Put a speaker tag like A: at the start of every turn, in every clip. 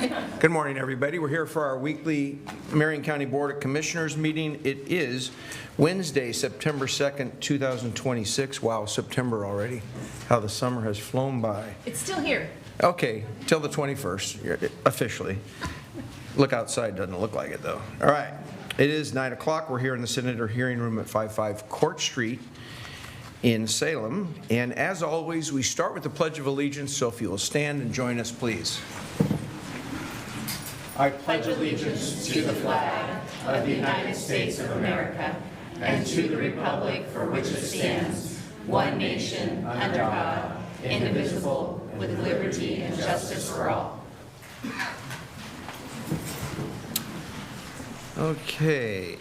A: Good morning, everybody. We're here for our weekly Marion County Board of Commissioners meeting. It is Wednesday, September 2nd, 2026. Wow, September already. How the summer has flown by.
B: It's still here.
A: Okay, till the 21st, officially. Look outside, doesn't look like it, though. All right, it is 9 o'clock. We're here in the Senator Hearing Room at 55 Court Street in Salem. And as always, we start with the Pledge of Allegiance, so if you will stand and join us, please. I pledge allegiance to the flag
C: of the United States of America and to the republic for which it stands, one nation, under God, indivisible, with liberty and justice for all.
A: Okay.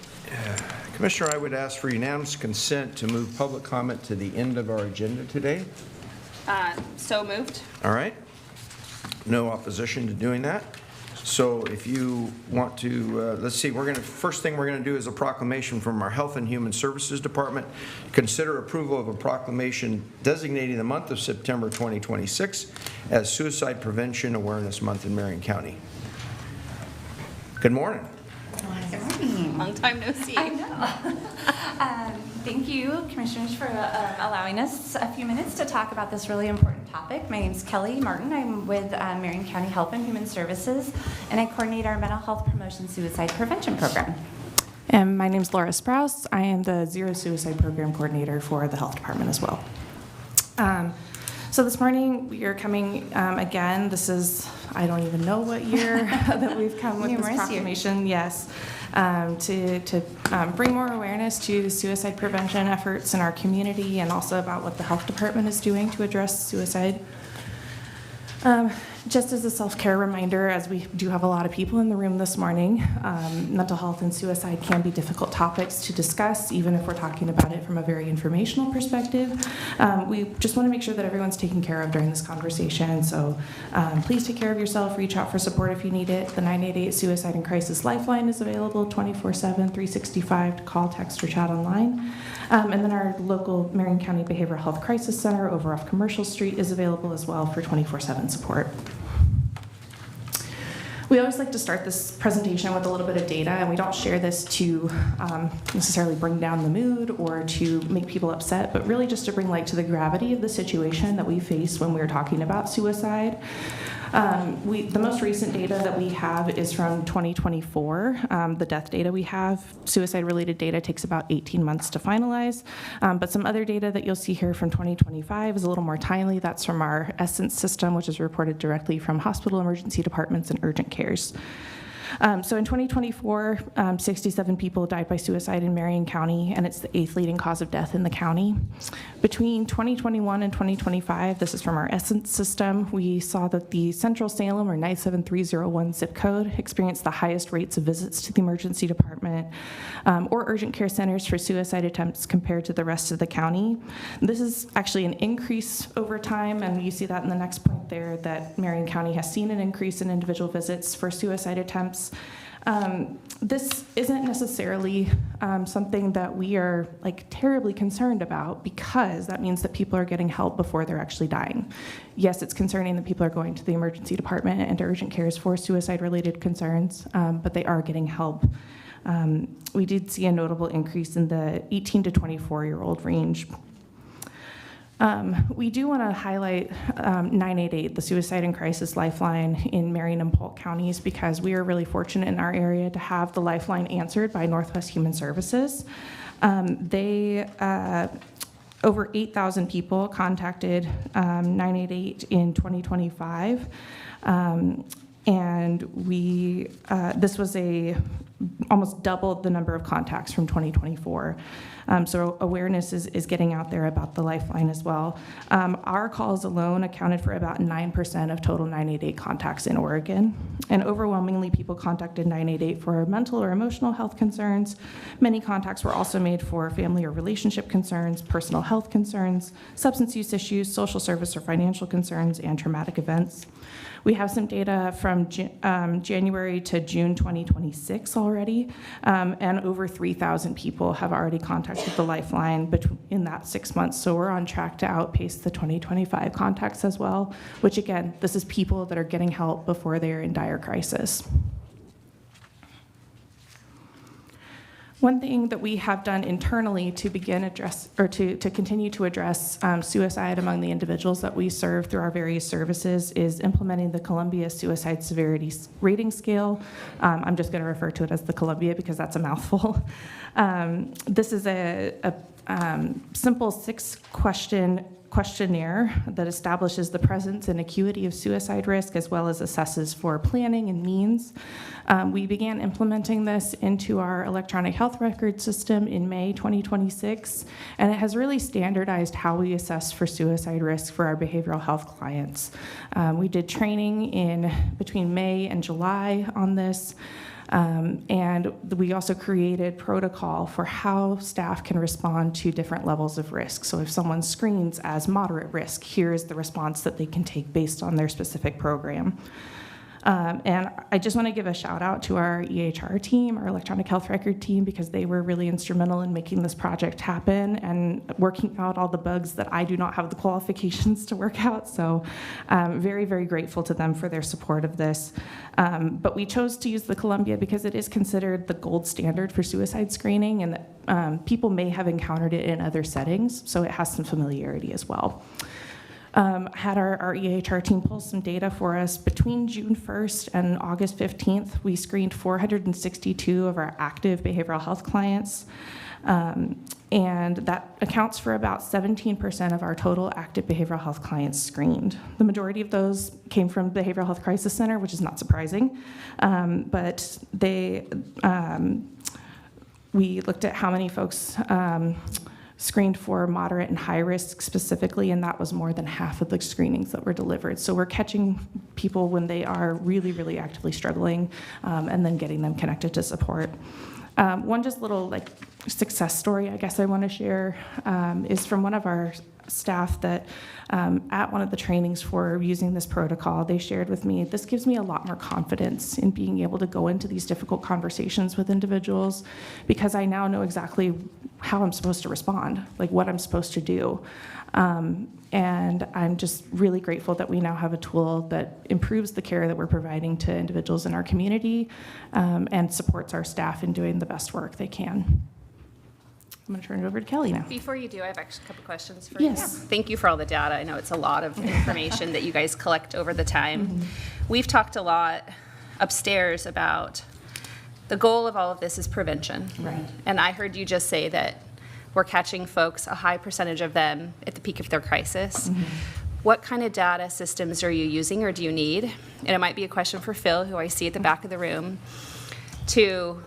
A: Commissioner, I would ask for unanimous consent to move public comment to the end of our agenda today.
B: So moved.
A: All right. No opposition to doing that. So if you want to, let's see, first thing we're going to do is a proclamation from our Health and Human Services Department. Consider approval of a proclamation designating the month of September 2026 as Suicide Prevention Awareness Month in Marion County. Good morning.
D: Good morning.
B: Long time no see.
D: I know. Thank you, Commissioners, for allowing us a few minutes to talk about this really important topic. My name is Kelly Martin. I'm with Marion County Health and Human Services, and I coordinate our mental health promotion suicide prevention program.
E: And my name is Laura Sprouse. I am the Zero Suicide Program Coordinator for the Health Department as well. So this morning we are coming again. This is, I don't even know what year that we've come with this proclamation. Yes, to bring more awareness to suicide prevention efforts in our community, and also about what the health department is doing to address suicide. Just as a self-care reminder, as we do have a lot of people in the room this morning, mental health and suicide can be difficult topics to discuss, even if we're talking about it from a very informational perspective. We just want to make sure that everyone's taken care of during this conversation, so please take care of yourself, reach out for support if you need it. The 988 Suicide and Crisis Lifeline is available 24/7, 365 to call, text, or chat online. And then our local Marion County Behavioral Health Crisis Center over off Commercial Street is available as well for 24/7 support. We always like to start this presentation with a little bit of data, and we don't share this to necessarily bring down the mood or to make people upset, but really just to bring light to the gravity of the situation that we face when we're talking about suicide. The most recent data that we have is from 2024. The death data we have, suicide-related data, takes about 18 months to finalize. But some other data that you'll see here from 2025 is a little more timely. That's from our Essence system, which is reported directly from hospital emergency departments and urgent cares. So in 2024, 67 people died by suicide in Marion County, and it's the 8th leading cause of death in the county. Between 2021 and 2025, this is from our Essence system, we saw that the Central Salem, or 97301 zip code, experienced the highest rates of visits to the emergency department or urgent care centers for suicide attempts compared to the rest of the county. This is actually an increase over time, and you see that in the next point there, that Marion County has seen an increase in individual visits for suicide attempts. This isn't necessarily something that we are terribly concerned about, because that means that people are getting help before they're actually dying. Yes, it's concerning that people are going to the emergency department and to urgent cares for suicide-related concerns, but they are getting help. We did see a notable increase in the 18 to 24-year-old range. We do want to highlight 988, the Suicide and Crisis Lifeline in Marion and Polk counties, because we are really fortunate in our area to have the lifeline answered by Northwest Human Services. Over 8,000 people contacted 988 in 2025, and this was almost doubled the number of contacts from 2024. So awareness is getting out there about the lifeline as well. Our calls alone accounted for about 9% of total 988 contacts in Oregon. And overwhelmingly, people contacted 988 for mental or emotional health concerns. Many contacts were also made for family or relationship concerns, personal health concerns, substance use issues, social service or financial concerns, and traumatic events. We have some data from January to June 2026 already, and over 3,000 people have already contacted the Lifeline in that 6 months. So we're on track to outpace the 2025 contacts as well, which again, this is people that are getting help before they're in dire crisis. One thing that we have done internally to continue to address suicide among the individuals that we serve through our various services is implementing the Columbia Suicide Severity Rating Scale. I'm just going to refer to it as the Columbia because that's a mouthful. This is a simple 6-question questionnaire that establishes the presence and acuity of suicide risk as well as assesses for planning and means. We began implementing this into our electronic health record system in May 2026, and it has really standardized how we assess for suicide risk for our behavioral health clients. We did training in between May and July on this. And we also created protocol for how staff can respond to different levels of risk. So if someone screens as moderate risk, here is the response that they can take based on their specific program. And I just want to give a shout out to our EHR team, our electronic health record team, because they were really instrumental in making this project happen and working out all the bugs that I do not have the qualifications to work out. So very, very grateful to them for their support of this. But we chose to use the Columbia because it is considered the gold standard for suicide screening, and that people may have encountered it in other settings, so it has some familiarity as well. Had our EHR team pull some data for us. Between June 1st and August 15th, we screened 462 of our active behavioral health clients, and that accounts for about 17% of our total active behavioral health clients screened. The majority of those came from Behavioral Health Crisis Center, which is not surprising, but we looked at how many folks screened for moderate and high risk specifically, and that was more than half of the screenings that were delivered. So we're catching people when they are really, really actively struggling, and then getting them connected to support. One just little success story I guess I want to share is from one of our staff that at one of the trainings for using this protocol, they shared with me, this gives me a lot more confidence in being able to go into these difficult conversations with individuals because I now know exactly how I'm supposed to respond, like what I'm supposed to do. And I'm just really grateful that we now have a tool that improves the care that we're providing to individuals in our community, and supports our staff in doing the best work they can. I'm going to turn it over to Kelly now.
B: Before you do, I have actually a couple questions for you.
E: Yes.
B: Thank you for all the data. I know it's a lot of information that you guys collect over the time. We've talked a lot upstairs about the goal of all of this is prevention.
E: Right.
B: And I heard you just say that we're catching folks, a high percentage of them, at the peak of their crisis. What kind of data systems are you using or do you need? And it might be a question for Phil, who I see at the back of the room, to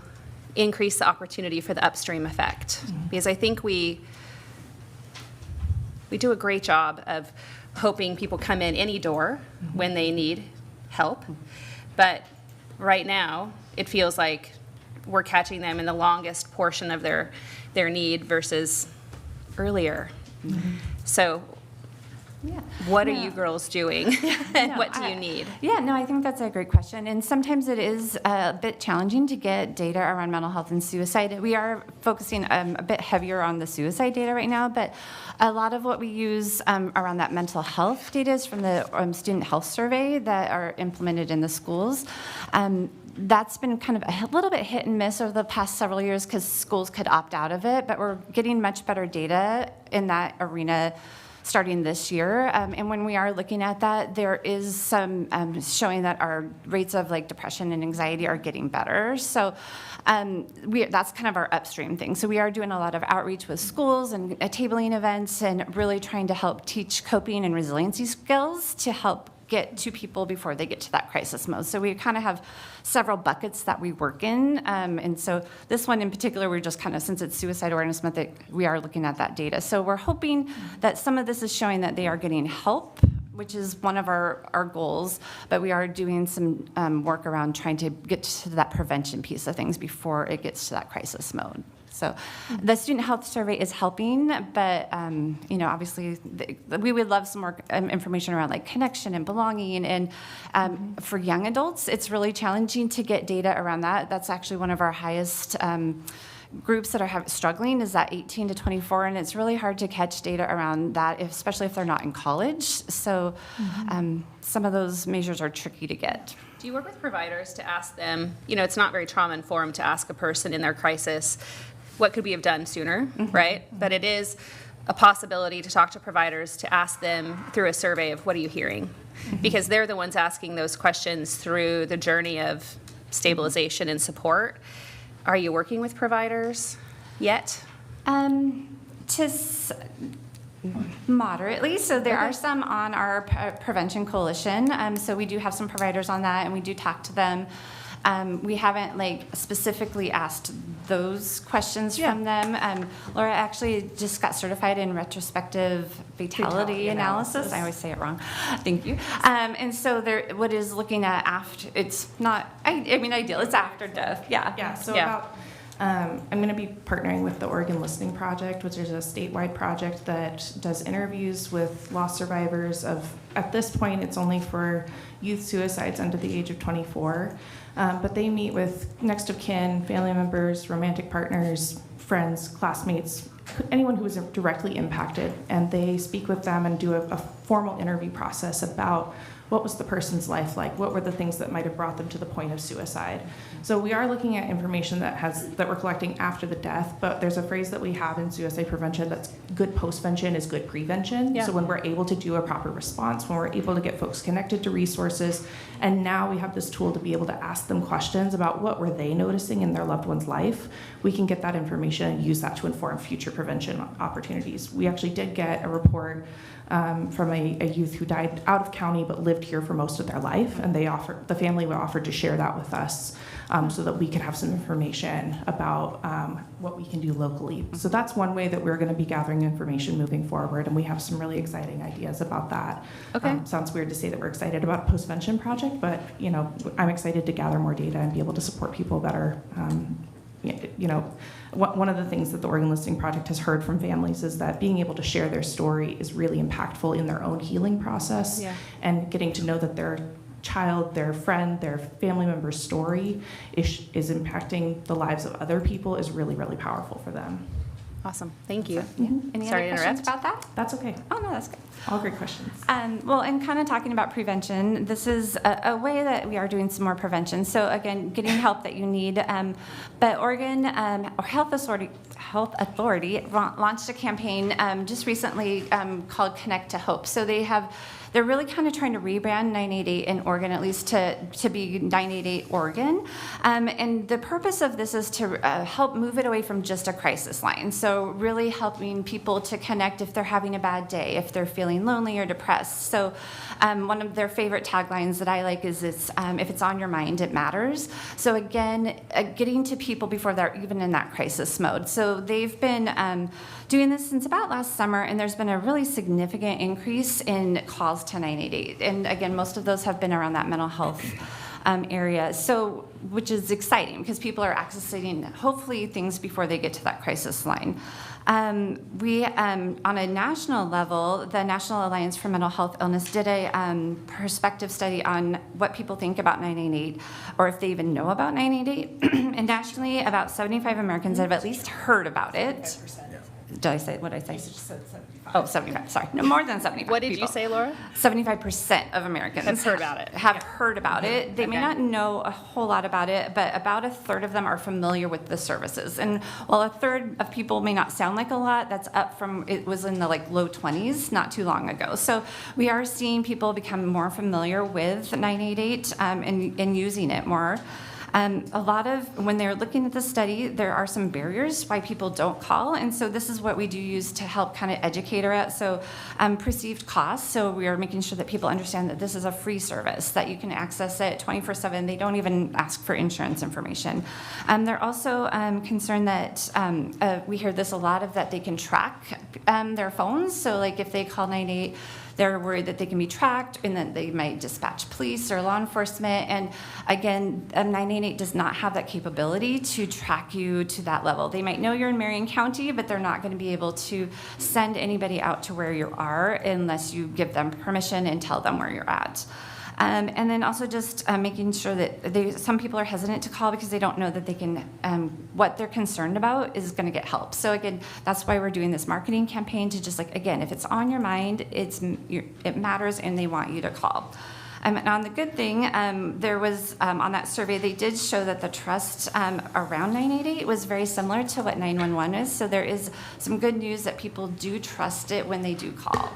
B: increase the opportunity for the upstream effect. Because I think we do a great job of hoping people come in any door when they need help. But right now, it feels like we're catching them in the longest portion of their need versus earlier. So what are you girls doing? And what do you need?
D: Yeah, no, I think that's a great question. And sometimes it is a bit challenging to get data around mental health and suicide. We are focusing a bit heavier on the suicide data right now, but a lot of what we use around that mental health data is from the student health survey that are implemented in the schools. That's been kind of a little bit hit and miss over the past several years because schools could opt out of it, but we're getting much better data in that arena starting this year. And when we are looking at that, there is some showing that our rates of depression and anxiety are getting better. So that's kind of our upstream thing. So we are doing a lot of outreach with schools and tabling events and really trying to help teach coping and resiliency skills to help get to people before they get to that crisis mode. So we kind of have several buckets that we work in. And so this one in particular, we're just kind of, since it's Suicide Awareness Month, we are looking at that data. So we're hoping that some of this is showing that they are getting help, which is one of our goals, but we are doing some work around trying to get to that prevention piece of things before it gets to that crisis mode. So the student health survey is helping, but obviously we would love some more information around connection and belonging. And for young adults, it's really challenging to get data around that. That's actually one of our highest groups that are struggling is that 18 to 24, and it's really hard to catch data around that, especially if they're not in college. So some of those measures are tricky to get.
B: Do you work with providers to ask them, it's not very trauma-informed to ask a person in their crisis, what could we have done sooner, right? But it is a possibility to talk to providers, to ask them through a survey of what are you hearing? Because they're the ones asking those questions through the journey of stabilization and support. Are you working with providers yet?
D: Moderately. So there are some on our prevention coalition. So we do have some providers on that, and we do talk to them. We haven't specifically asked those questions from them. Laura actually just got certified in retrospective fatality analysis. I always say it wrong. Thank you. And so what is looking at after, it's not, ideal, it's after death. Yeah.
E: So I'm going to be partnering with the Oregon Listening Project, which is a statewide project that does interviews with loss survivors at this point, it's only for youth suicides under the age of 24. But they meet with next of kin, family members, romantic partners, friends, classmates, anyone who was directly impacted. And they speak with them and do a formal interview process about what was the person's life like, what were the things that might have brought them to the point of suicide. So we are looking at information that we're collecting after the death, but there's a phrase that we have in suicide prevention that's good postvention is good prevention.
B: Yeah.
E: So when we're able to do a proper response, when we're able to get folks connected to resources, and now we have this tool to be able to ask them questions about what were they noticing in their loved one's life, we can get that information and use that to inform future prevention opportunities. We actually did get a report from a youth who died out of county but lived here for most of their life, and the family offered to share that with us so that we could have some information about what we can do locally. So that's one way that we're going to be gathering information moving forward, and we have some really exciting ideas about that.
B: Okay.
E: Sounds weird to say that we're excited about a postvention project, but I'm excited to gather more data and be able to support people better. One of the things that the Oregon Listening Project has heard from families is that being able to share their story is really impactful in their own healing process.
B: Yeah.
E: And getting to know that their child, their friend, their family member's story is impacting the lives of other people is really, really powerful for them.
B: Awesome. Thank you.
D: Any
B: Sorry
D: other
B: to
D: questions
B: interrupt.
D: about that?
E: That's okay.
D: Oh, no, that's good.
E: All great questions.
D: Well, and kind of talking about prevention, this is a way that we are doing some more prevention. So again, getting help that you need. But Oregon Health Authority launched a campaign just recently called Connect to Hope. So they're really kind of trying to rebrand 988 in Oregon, at least to be 988 Oregon. And the purpose of this is to help move it away from just a crisis line. So really helping people to connect if they're having a bad day, if they're feeling lonely or depressed. So one of their favorite taglines that I like is if it's on your mind, it matters. So again, getting to people before they're even in that crisis mode. So they've been doing this since about last summer, and there's been a really significant increase in calls to 988. And again, most of those have been around that mental health area. So, which is exciting because people are accessing hopefully things before they get to that crisis line. We, on a national level, the National Alliance for Mental Health Illness did a perspective study on what people think about 988, or if they even know about 988. And nationally, about 75 Americans have at least heard about it. Did I say, what did I say? Oh, 75, sorry. No, more than 75
B: What did you
D: people.
B: say, Laura?
D: 75% of Americans
B: Have heard about it.
D: Have heard about it. They may
B: Okay.
D: not know a whole lot about it, but about a third of them are familiar with the services. And while a third of people may not sound like a lot, that's up from, it was in the low 20s not too long ago. So we are seeing people become more familiar with 988 and using it more. A lot of, when they're looking at the study, there are some barriers why people don't call, and so this is what we do use to help kind of educate her at. So perceived costs, so we are making sure that people understand that this is a free service, that you can access it 24/7. They don't even ask for insurance information. They're also concerned that, we hear this a lot of, that they can track their phones, so if they call 988, they're worried that they can be tracked and that they might dispatch police or law enforcement. And again, 988 does not have that capability to track you to that level. They might know you're in Marion County, but they're not going to be able to send anybody out to where you are unless you give them permission and tell them where you're at. And then also just making sure that some people are hesitant to call because they don't know that they can, what they're concerned about is going to get help. So again, that's why we're doing this marketing campaign to just like, again, if it's on your mind, it matters and they want you to call. And on the good thing, there was, on that survey, they did show that the trust around 988 was very similar to what 911 is. So there is some good news that people do trust it when they do call.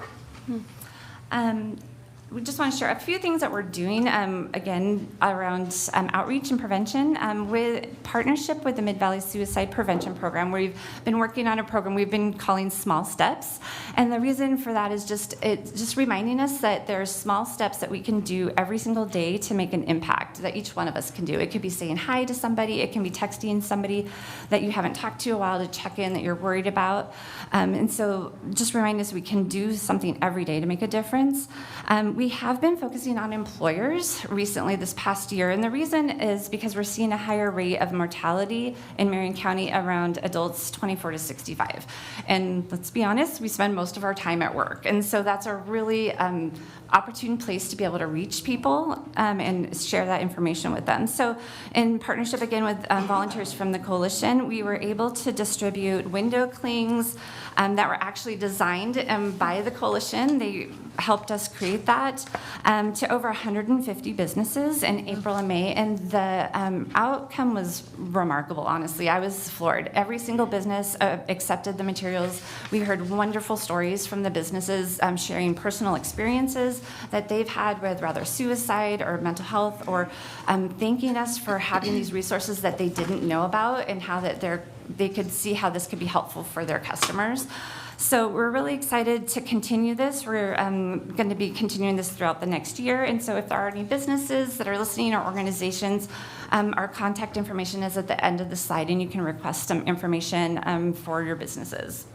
D: We just want to share a few things that we're doing, again, around outreach and prevention with partnership with the Mid-Valley Suicide Prevention Program. We've been working on a program we've been calling Small Steps. And the reason for that is just reminding us that there's small steps that we can do every single day to make an impact that each one of us can do. It could be saying hi to somebody. It can be texting somebody that you haven't talked to in a while to check in that you're worried about. And so just remind us we can do something every day to make a difference. We have been focusing on employers recently this past year, and the reason is because we're seeing a higher rate of mortality in Marion County around adults 24 to 65. And let's be honest, we spend most of our time at work, and so that's a really opportune place to be able to reach people and share that information with them. So in partnership again with volunteers from the coalition, we were able to distribute window clings that were actually designed by the coalition. They helped us create that to over 150 businesses in April and May, and the outcome was remarkable, honestly. I was floored. Every single business accepted the materials. We heard wonderful stories from the businesses sharing personal experiences that they've had with rather suicide or mental health, or thanking us for having these resources that they didn't know about and how that they could see how this could be helpful for their customers. So we're really excited to continue this. We're going to be continuing this throughout the next year. And so if there are any businesses that are listening or organizations, our contact information is at the end of the slide, and you can request some information for your businesses.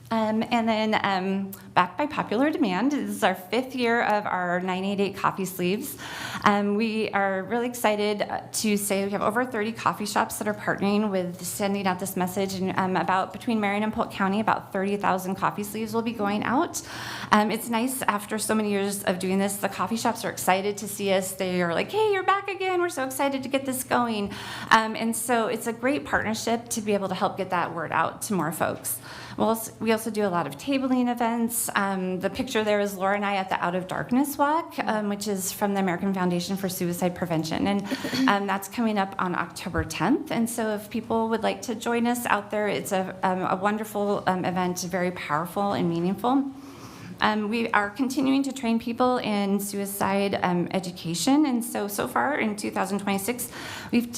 D: And then back by popular demand, this is our 5th year of our 988 coffee sleeves. We are really excited to say we have over 30 coffee shops that are partnering with sending out this message, and about between Marion and Polk County, about 30,000 coffee sleeves will be going out. It's nice after so many years of doing this, the coffee shops are excited to see us. They are like, hey, you're back again. We're so excited to get this going. And so it's a great partnership to be able to help get that word out to more folks. We also do a lot of tabling events. The picture there is Laura and I at the Out of Darkness Walk, which is from the American Foundation for Suicide Prevention. And that's coming up on October 10th. And so if people would like to join us out there, it's a wonderful event, very powerful and meaningful. We are continuing to train people in suicide education, and so far in 2026, we've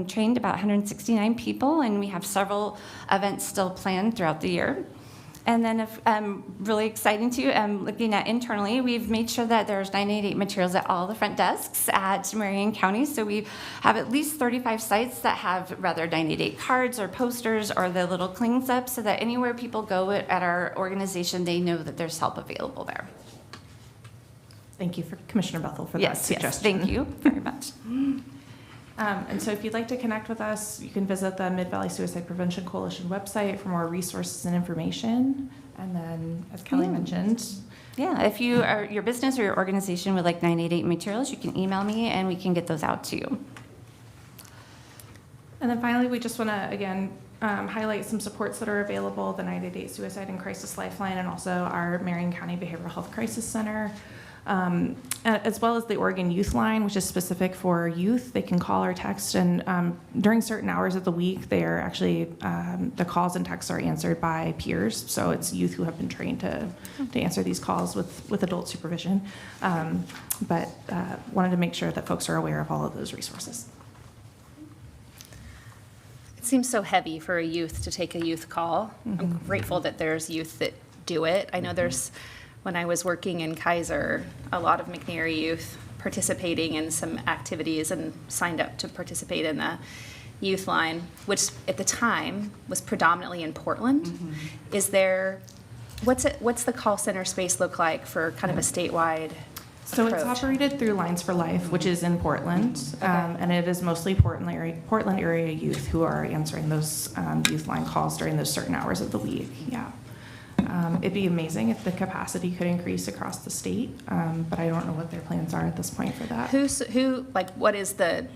D: trained about 169 people, and we have several events still planned throughout the year. And then really exciting too, looking at internally, we've made sure that there's 988 materials at all the front desks at Marion County. So we have at least 35 sites that have rather 988 cards or posters or the little clings up, so that anywhere people go at our organization, they know that there's help available there.
E: Thank you, for Commissioner Bethel, for that
D: Yes,
E: suggestion.
D: thank you very much.
E: And so if you'd like to connect with us, you can visit the Mid-Valley Suicide Prevention Coalition website for more resources and information. And then, as Kelly mentioned,
D: Yeah, if your business or your organization would like 988 materials, you can email me and we can get those out to you.
E: and then finally, we just want to, again, highlight some supports that are available, the 988 Suicide and Crisis Lifeline, and also our Marion County Behavioral Health Crisis Center. As well as the Oregon Youth Line, which is specific for youth. They can call or text, and during certain hours of the week, they are actually, the calls and texts are answered by peers, so it's youth who have been trained to answer these calls with adult supervision. But wanted to make sure that folks are aware of all of those resources.
B: It seems so heavy for a youth to take a youth call. I'm grateful that there's youth that do it. I know there's, when I was working in Kaiser, a lot of McNary youth participating in some activities and signed up to participate in the youth line, which at the time was predominantly in Portland. Is there, what's the call center space look like for kind of a statewide
E: So it's
B: approach?
E: operated through Lines for Life, which is in Portland, and it is mostly Portland area youth who are answering those youth line calls during those certain hours of the week. Yeah. It'd be amazing if the capacity could increase across the state, but I don't know what their plans are at this point for that.
B: What is the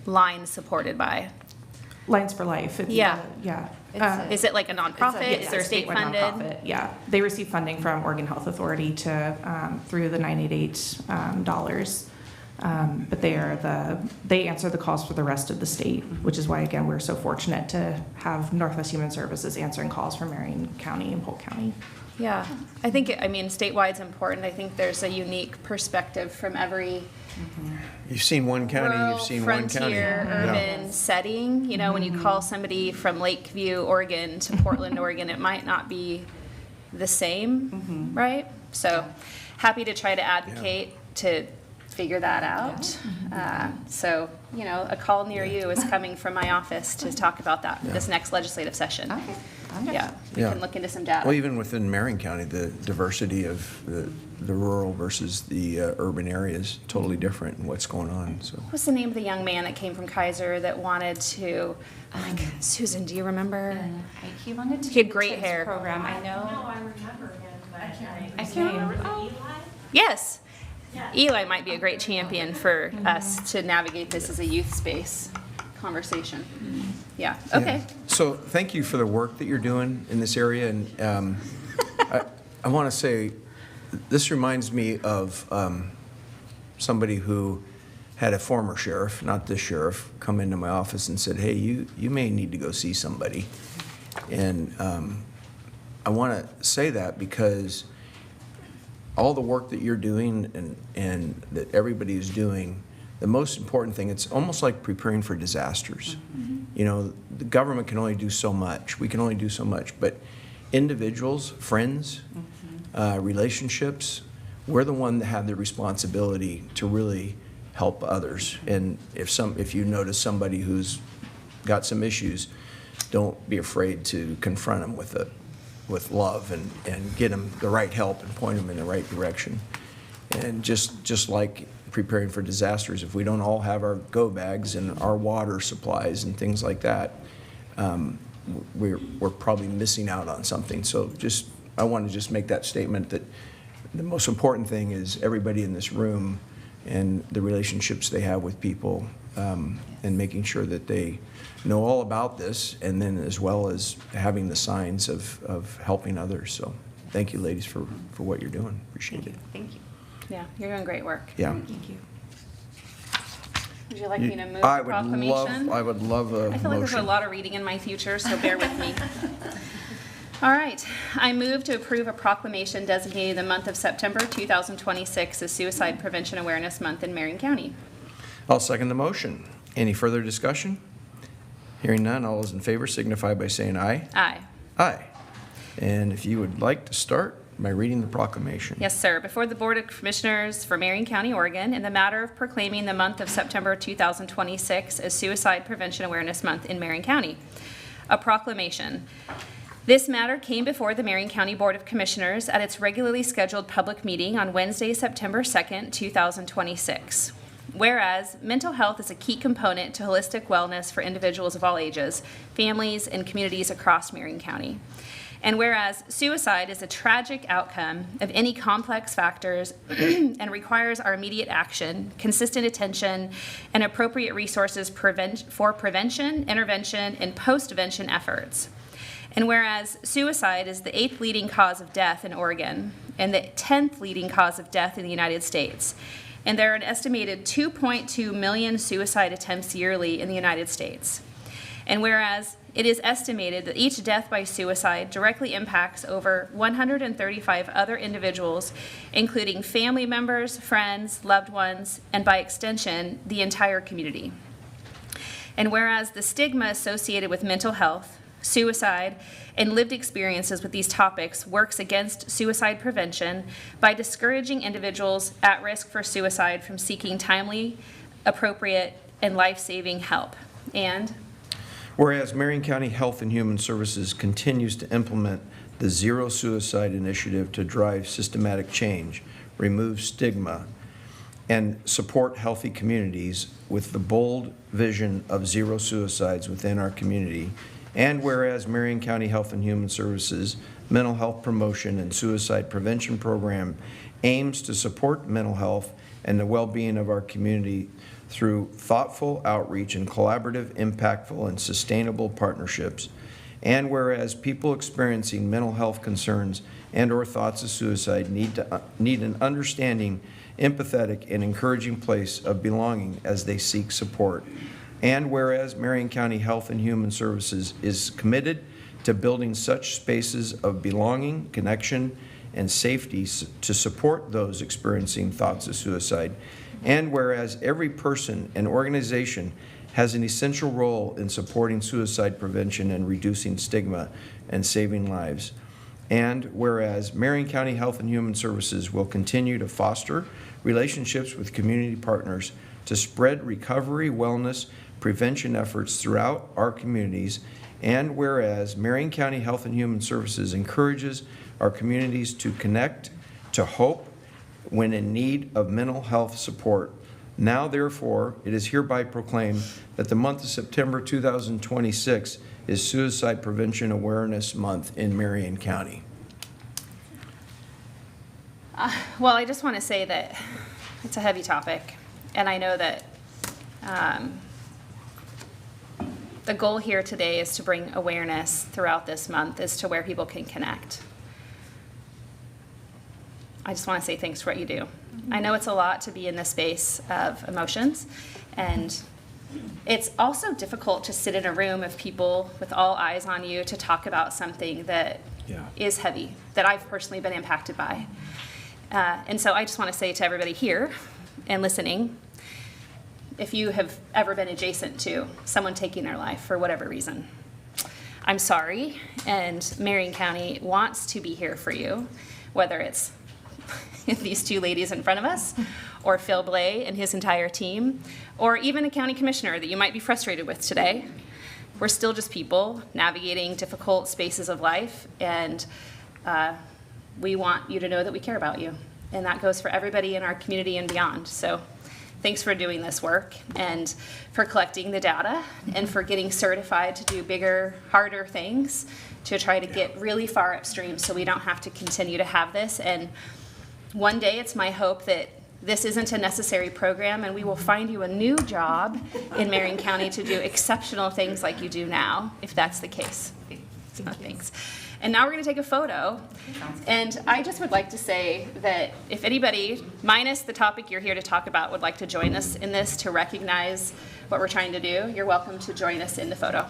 B: line supported by?
E: Lines for Life. It's
B: Yeah.
E: yeah.
B: Is it like a nonprofit? Is there state
E: statewide
B: funded?
E: nonprofit, yeah. They receive funding from Oregon Health Authority through the 988 dollars. But they answer the calls for the rest of the state, which is why, again, we're so fortunate to have Northwest Human Services answering calls for Marion County and Polk County.
B: Yeah, I think, statewide is important. I think there's a unique perspective from every
A: You've seen one county,
B: rural,
A: you've seen one county.
B: frontier, urban setting. You know, when you call somebody from Lakeview, Oregon to Portland, Oregon, it might not be the same, right? So happy to try to advocate to figure that out. So, a call near you is coming from my office to talk about that this next legislative session.
D: Okay. Wonderful.
B: Yeah, we
A: Yeah.
B: can look into some data.
A: Well, even within Marion County, the diversity of the rural versus the urban areas, totally different in what's going on, so.
B: What's the name of the young man that came from Kaiser that wanted to, Susan, do you remember?
D: He wanted to
B: He had
D: do the
B: great
D: TIPS
B: hair.
D: program. I know.
F: No, I remember him, but I can't.
D: I can't remember.
F: Eli?
B: Yes.
F: Yeah.
B: Eli might be a great champion for us to navigate this as a youth space conversation. Yeah, okay.
A: Yeah. So thank you for the work that you're doing in this area, and I want to say, this reminds me of somebody who had a former sheriff, not this sheriff, come into my office and said, hey, you may need to go see somebody. And I want to say that because all the work that you're doing and that everybody is doing, the most important thing, it's almost like preparing for disasters. The government can only do so much. We can only do so much. But individuals, friends, relationships, we're the one that have the responsibility to really help others. And if you notice somebody who's got some issues, don't be afraid to confront them with love and get them the right help and point them in the right direction. And just like preparing for disasters, if we don't all have our go bags and our water supplies and things like that, we're probably missing out on something. So I want to just make that statement that the most important thing is everybody in this room and the relationships they have with people, and making sure that they know all about this, and then as well as having the signs of helping others. So thank you, ladies, for what you're doing. Appreciate it.
D: Thank you.
B: Yeah, you're doing great work.
A: Yeah.
D: Thank you.
B: Would you like me to move
A: I
B: the
A: would
B: proclamation?
A: I would love a
B: I feel like there's a
A: motion.
B: lot of reading in my future, so bear with me. All right, I move to approve a proclamation designating the month of September 2026 as Suicide Prevention Awareness Month in Marion County.
A: I'll second the motion. Any further discussion? Hearing none, all those in favor signify by saying aye.
B: Aye.
A: Aye. And if you would like to start by reading the proclamation.
B: Yes, sir. Before the Board of Commissioners for Marion County, Oregon, in the matter of proclaiming the month of September 2026 as Suicide Prevention Awareness Month in Marion County. A proclamation. This matter came before the Marion County Board of Commissioners at its regularly scheduled public meeting on Wednesday, September 2nd, 2026. Whereas mental health is a key component to holistic wellness for individuals of all ages, families, and communities across Marion County. And whereas suicide is a tragic outcome of any complex factors and requires our immediate action, consistent attention, and appropriate resources for prevention, intervention, and post-vention efforts. And whereas suicide is the 8th leading cause of death in Oregon and the 10th leading cause of death in the United States, and there are an estimated 2.2 million suicide attempts yearly in the United States. And whereas it is estimated that each death by suicide directly impacts over 135 other individuals, including family members, friends, loved ones, and by extension, the entire community. And whereas the stigma associated with mental health, suicide, and lived experiences with these topics works against suicide prevention by discouraging individuals at risk for suicide from seeking timely, appropriate, and life-saving help. And
A: Whereas Marion County Health and Human Services continues to implement the Zero Suicide Initiative to drive systematic change, remove stigma, and support healthy communities with the bold vision of zero suicides within our community. And whereas Marion County Health and Human Services mental health promotion and suicide prevention program aims to support mental health and the well-being of our community through thoughtful outreach and collaborative, impactful, and sustainable partnerships. And whereas people experiencing mental health concerns and/or thoughts of suicide need an understanding, empathetic, and encouraging place of belonging as they seek support. And whereas Marion County Health and Human Services is committed to building such spaces of belonging, connection, and safety to support those experiencing thoughts of suicide. And whereas every person and organization has an essential role in supporting suicide prevention and reducing stigma and saving lives. And whereas Marion County Health and Human Services will continue to foster relationships with community partners to spread recovery, wellness, prevention efforts throughout our communities. And whereas Marion County Health and Human Services encourages our communities to connect to hope when in need of mental health support. Now, therefore, it is hereby proclaimed that the month of September 2026 is Suicide Prevention Awareness Month in Marion County.
B: Well, I just want to say that it's a heavy topic, and I know that the goal here today is to bring awareness throughout this month as to where people can connect. I just want to say thanks for what you do. I know it's a lot to be in the space of emotions, and it's also difficult to sit in a room of people with all eyes on you to talk about something that is heavy, that I've personally been impacted by. And so I just want to say to everybody here and listening, if you have ever been adjacent to someone taking their life for whatever reason, I'm sorry, and Marion County wants to be here for you, whether it's these two ladies in front of us, or Phil Blay and his entire team, or even a county commissioner that you might be frustrated with today. We're still just people navigating difficult spaces of life, and we want you to know that we care about you. And that goes for everybody in our community and beyond. So thanks for doing this work, and for collecting the data, and for getting certified to do bigger, harder things to try to get really far upstream so we don't have to continue to have this. And one day it's my hope that this isn't a necessary program, and we will find you a new job in Marion County to do exceptional things like you do now, if that's the case. So, thanks. And now we're going to take a photo. And I just would like to say that if anybody, minus the topic you're here to talk about, would like to join us in this to recognize what we're trying to do, you're welcome to join us in the photo.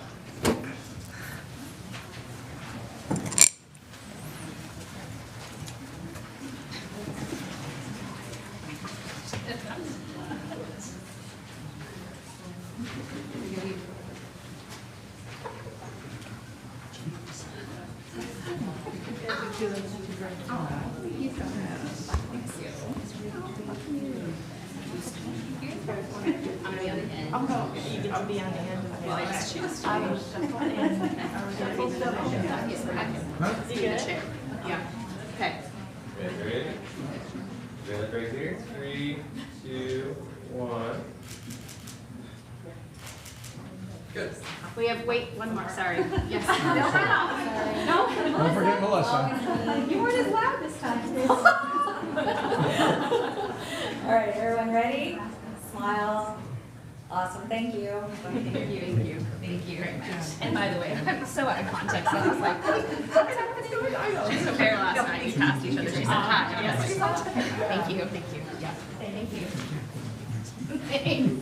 F: I'll be on the end of it.
B: Well, I just choose to.
F: You get it?
B: Yeah. Okay.
G: Ready? Look right here. 3, 2, 1. Good.
B: We have, wait, one more, sorry. Yes.
H: Don't forget Melissa.
C: You weren't as loud this time. All right, everyone ready? Smile. Awesome, thank you.
B: Thank you very much. And by the way, I'm so out of context, I was like, she's a fair last night, we passed each other, she said hi. Yes. Thank you. Yeah. Thank you. Thanks.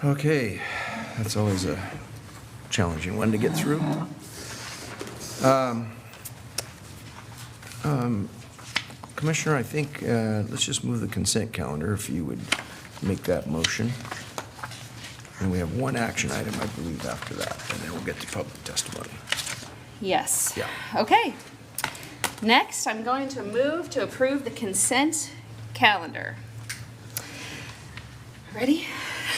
A: Okay, that's always a challenging one to get through. Commissioner, I think let's just move the consent calendar, if you would make that motion. And we have one action item, I believe, after that, and then we'll get to public testimony.
B: Yes.
A: Yeah.
B: Okay. Next, I'm going to move to approve the consent calendar. Ready?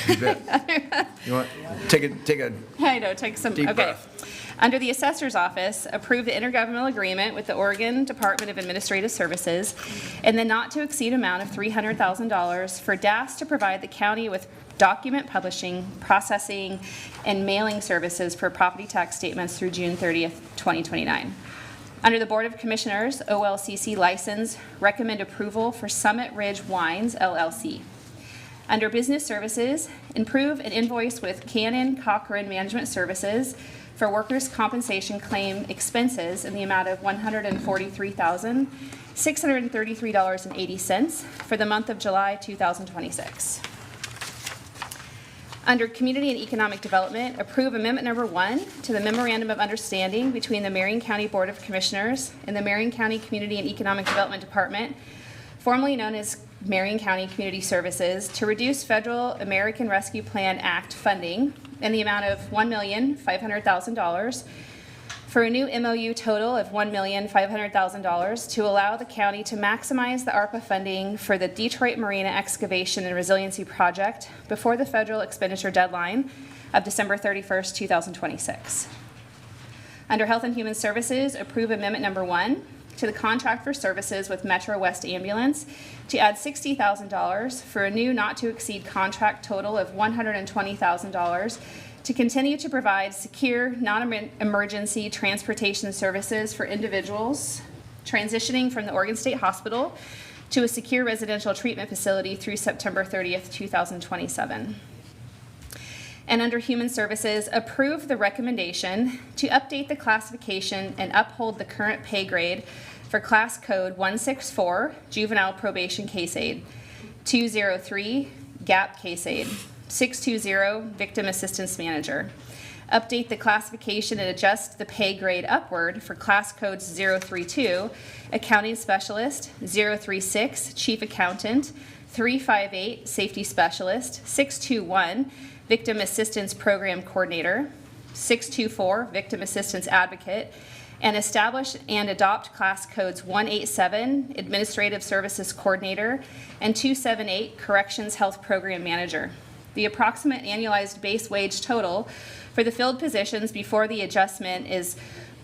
A: You bet. You want, take a
B: I know, take some,
A: Deep
B: okay.
A: breath.
B: Under the Assessor's Office, approve the intergovernmental agreement with the Oregon Department of Administrative Services in the not-to-exceed amount of $300,000 for DAS to provide the county with document publishing, processing, and mailing services for property tax statements through June 30th, 2029. Under the Board of Commissioners, OLCC license, recommend approval for Summit Ridge Wines, LLC. Under Business Services, improve an invoice with Cannon Cochran Management Services for workers' compensation claim expenses in the amount of $143,633.80 for the month of July 2026. Under Community and Economic Development, approve Amendment Number 1 to the Memorandum of Understanding between the Marion County Board of Commissioners and the Marion County Community and Economic Development Department, formerly known as Marion County Community Services, to reduce Federal American Rescue Plan Act funding in the amount of $1,500,000 for a new MOU total of $1,500,000 to allow the county to maximize the ARPA funding for the Detroit Marina Excavation and Resiliency Project before the federal expenditure deadline of December 31st, 2026. Under Health and Human Services, approve Amendment Number 1 to the contract for services with Metro West Ambulance to add $60,000 for a new not-to-exceed contract total of $120,000 to continue to provide secure, non-emergency transportation services for individuals transitioning from the Oregon State Hospital to a secure residential treatment facility through September 30th, 2027. And under Human Services, approve the recommendation to update the classification and uphold the current pay grade for Class Code 164, Juvenile Probation Case Aid, 203, GAP Case Aid, 620, Victim Assistance Manager. Update the classification and adjust the pay grade upward for Class Codes 032, Accounting Specialist, 036, Chief Accountant, 358, Safety Specialist, 621, Victim Assistance Program Coordinator, 624, Victim Assistance Advocate, and establish and adopt Class Codes 187, Administrative Services Coordinator, and 278, Corrections Health Program Manager. The approximate annualized base wage total for the filled positions before the adjustment is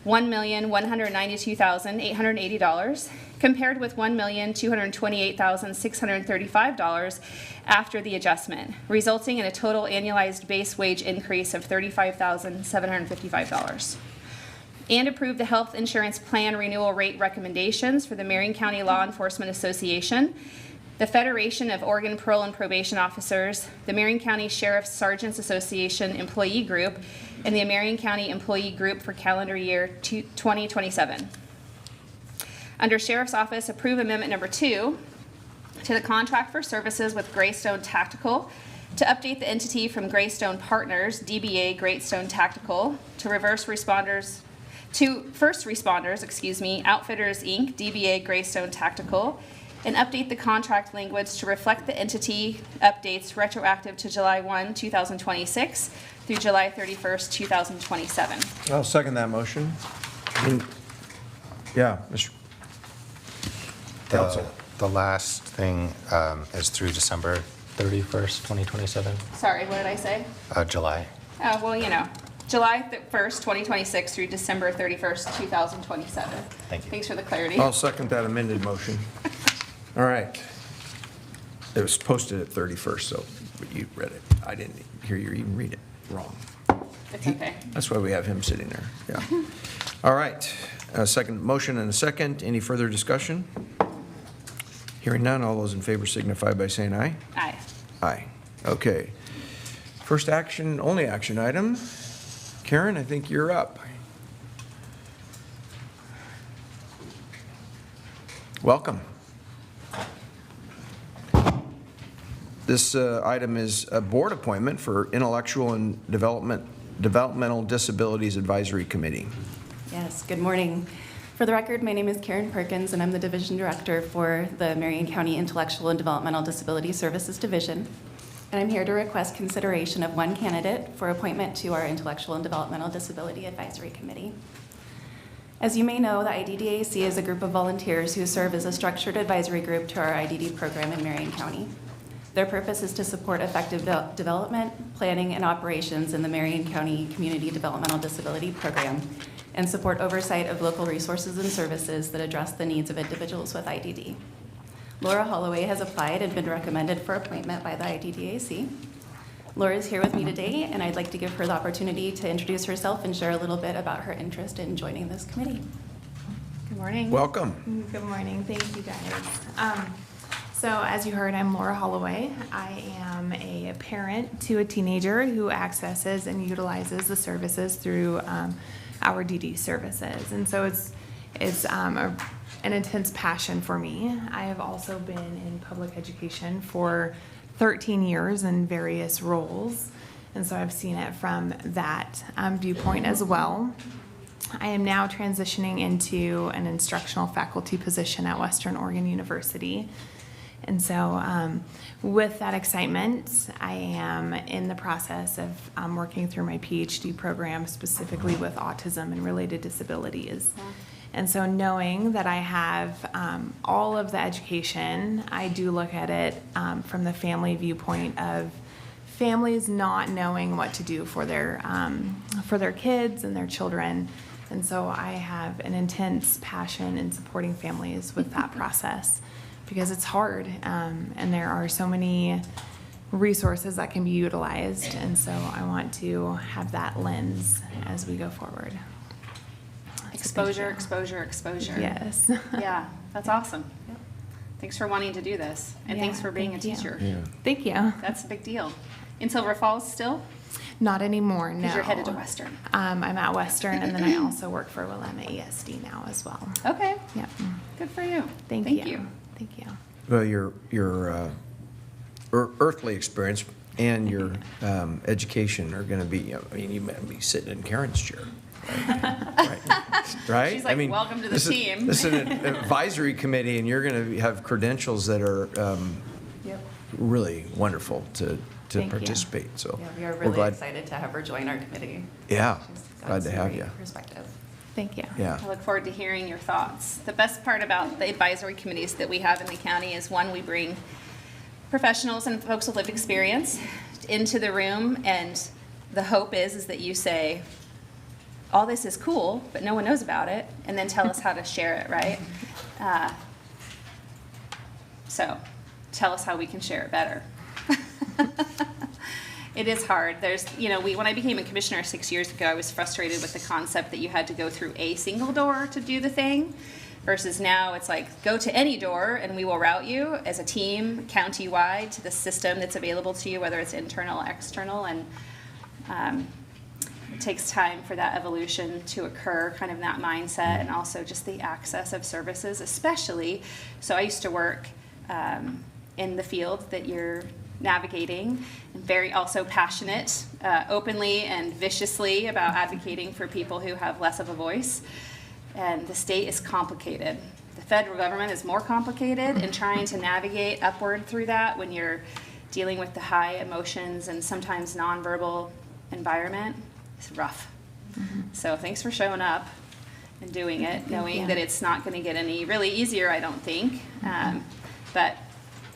B: $1,192,880, compared with $1,228,635 after the adjustment, resulting in a total annualized base wage increase of $35,755. And approve the health insurance plan renewal rate recommendations for the Marion County Law Enforcement Association, the Federation of Oregon Parole and Probation Officers, the Marion County Sheriff's Sergeants Association Employee Group, and the Marion County Employee Group for calendar year 2027. Under Sheriff's Office, approve Amendment Number 2 to the contract for services with Greystone Tactical to update the entity from Greystone Partners, DBA Greystone Tactical, to First Responders, Outfitters Inc., DBA Greystone Tactical, and update the contract language to reflect the entity updates retroactive to July 1, 2026 through July 31st, 2027.
A: I'll second that motion. Yeah, Mr. Counsel.
I: The last thing is through December 31st, 2027,
B: Sorry, what did I say?
I: July.
B: Oh, well, July 1st, 2026 through December 31st, 2027.
I: Thank you.
B: Thanks for the clarity.
A: I'll second that amended motion. All right. It was posted at 31st, so you read it. I didn't hear you even read it wrong.
B: It's okay.
A: That's why we have him sitting there, yeah. All right, a second motion and a second. Any further discussion? Hearing none, all those in favor signify by saying aye.
B: Aye.
A: Aye. Okay. First action, only action item. Karen, I think you're up. Welcome. This item is a board appointment for Intellectual and Developmental Disabilities Advisory Committee.
J: Yes, good morning. For the record, my name is Karen Perkins, and I'm the Division Director for the Marion County Intellectual and Developmental Disability Services Division. And I'm here to request consideration of one candidate for appointment to our Intellectual and Developmental Disability Advisory Committee. As you may know, the IDDAC is a group of volunteers who serve as a structured advisory group to our IDD program in Marion County. Their purpose is to support effective development, planning, and operations in the Marion County Community Developmental Disability Program and support oversight of local resources and services that address the needs of individuals with IDD. Laura Holloway has applied and been recommended for appointment by the IDDAC. Laura is here with me today, and I'd like to give her the opportunity to introduce herself and share a little bit about her interest in joining this committee.
B: Good morning.
A: Welcome.
E: Good morning. Thank you, guys. So as you heard, I'm Laura Holloway. I am a parent to a teenager who accesses and utilizes the services through our DD services. And so it's an intense passion for me. I have also been in public education for 13 years in various roles. And so I've seen it from that viewpoint as well. I am now transitioning into an instructional faculty position at Western Oregon University. And so with that excitement, I am in the process of working through my PhD program specifically with autism and related disabilities. And so knowing that I have all of the education, I do look at it from the family viewpoint of families not knowing what to do for their kids and their children. And so I have an intense passion in supporting families with that process because it's hard and there are so many resources that can be utilized. And so I want to have that lens as we go forward.
B: Exposure, exposure, exposure.
E: Yes.
B: Yeah, that's awesome. Thanks for wanting to do this, and
E: Yeah,
B: thanks for being a
E: thank you.
B: teacher.
A: Yeah.
E: Thank you.
B: That's a big deal. In Silver Falls still?
E: Not anymore, no.
B: Because you're headed to Western.
E: I'm at Western, and then I also work for Willamette ESD now as well.
B: Okay,
E: Yep.
B: good for you.
E: Thank you. Thank you.
A: Well, your earthly experience and your education are going to be, I mean, you might be sitting in Karen's chair. Right?
B: She's like,
A: I mean,
B: "Welcome to the
A: this
B: team."
A: This is an advisory committee, and you're going to have credentials that are
E: Yep.
A: really wonderful to
E: Thank you.
A: participate. So
J: Yeah, we are
A: we're
J: really
A: glad.
J: excited to have her join our committee.
A: Yeah,
J: She's got
A: glad to
J: some
A: have
J: great
A: you.
J: Perspective.
E: Thank you.
A: Yeah.
B: I look forward to hearing your thoughts. The best part about the advisory committees that we have in the county is, one, we bring professionals and folks with lived experience into the room, and the hope is that you say, all this is cool, but no one knows about it, and then tell us how to share it, right? So tell us how we can share it better. It is hard. There's, when I became a commissioner 6 years ago, I was frustrated with the concept that you had to go through a single door to do the thing, versus now it's like, go to any door and we will route you as a team, county-wide, to the system that's available to you, whether it's internal or external, and it takes time for that evolution to occur, kind of that mindset, and also just the access of services, especially. So I used to work in the field that you're navigating, and very also passionate, openly and viciously about advocating for people who have less of a voice. And the state is complicated. The federal government is more complicated, and trying to navigate upward through that when you're dealing with the high emotions and sometimes nonverbal environment is rough. So thanks for showing up and doing it, knowing that it's not going to get any really easier, I don't think. But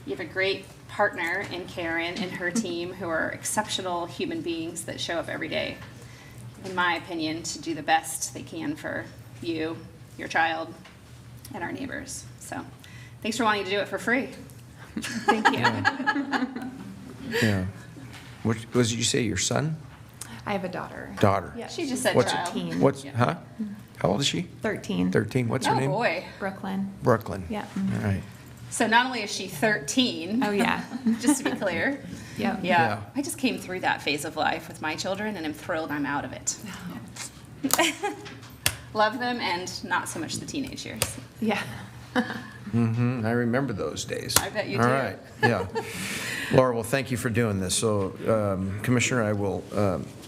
B: you have a great partner in Karen and her team, who are exceptional human beings that show up every day, in my opinion, to do the best they can for you, your child, and our neighbors. So thanks for wanting to do it for free.
E: Thank you.
A: Yeah. What did you say, your son?
E: I have a daughter.
A: Daughter?
E: Yeah.
B: She just said
A: What's-
B: child.
E: 13.
A: Huh? How old is she?
E: 13.
A: 13. What's her
B: Oh,
A: name?
B: boy.
E: Brooklyn.
A: Brooklyn.
E: Yeah.
A: All right.
B: So not only is she 13,
E: Oh, yeah.
B: just to be clear.
E: Yep.
A: Yeah.
B: I just came through that phase of life with my children, and I'm thrilled I'm out of it. Love them, and not so much the teenage years.
E: Yeah.
A: I remember those days.
B: I bet you
A: All
B: do.
A: right, yeah. Laura, well, thank you for doing this. So, Commissioner, I will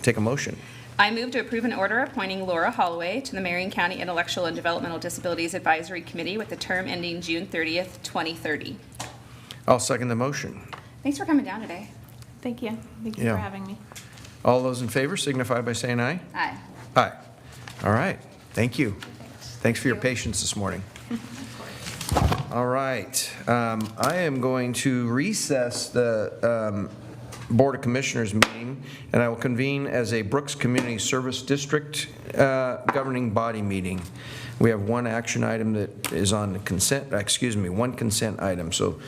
A: take a motion.
B: I move to approve an order appointing Laura Holloway to the Marion County Intellectual and Developmental Disabilities Advisory Committee with the term ending June 30th, 2030.
A: I'll second the motion.
B: Thanks for coming down today.
E: Thank you. Thank you
A: Yeah.
E: for having me.
A: All those in favor signify by saying aye.
B: Aye.
A: Aye. All right, thank you. Thanks for your patience this morning. All right. I am going to recess the Board of Commissioners meeting, and I will convene as a Brooks Community Service District governing body meeting. We have one action item that is on the consent, one consent item. So,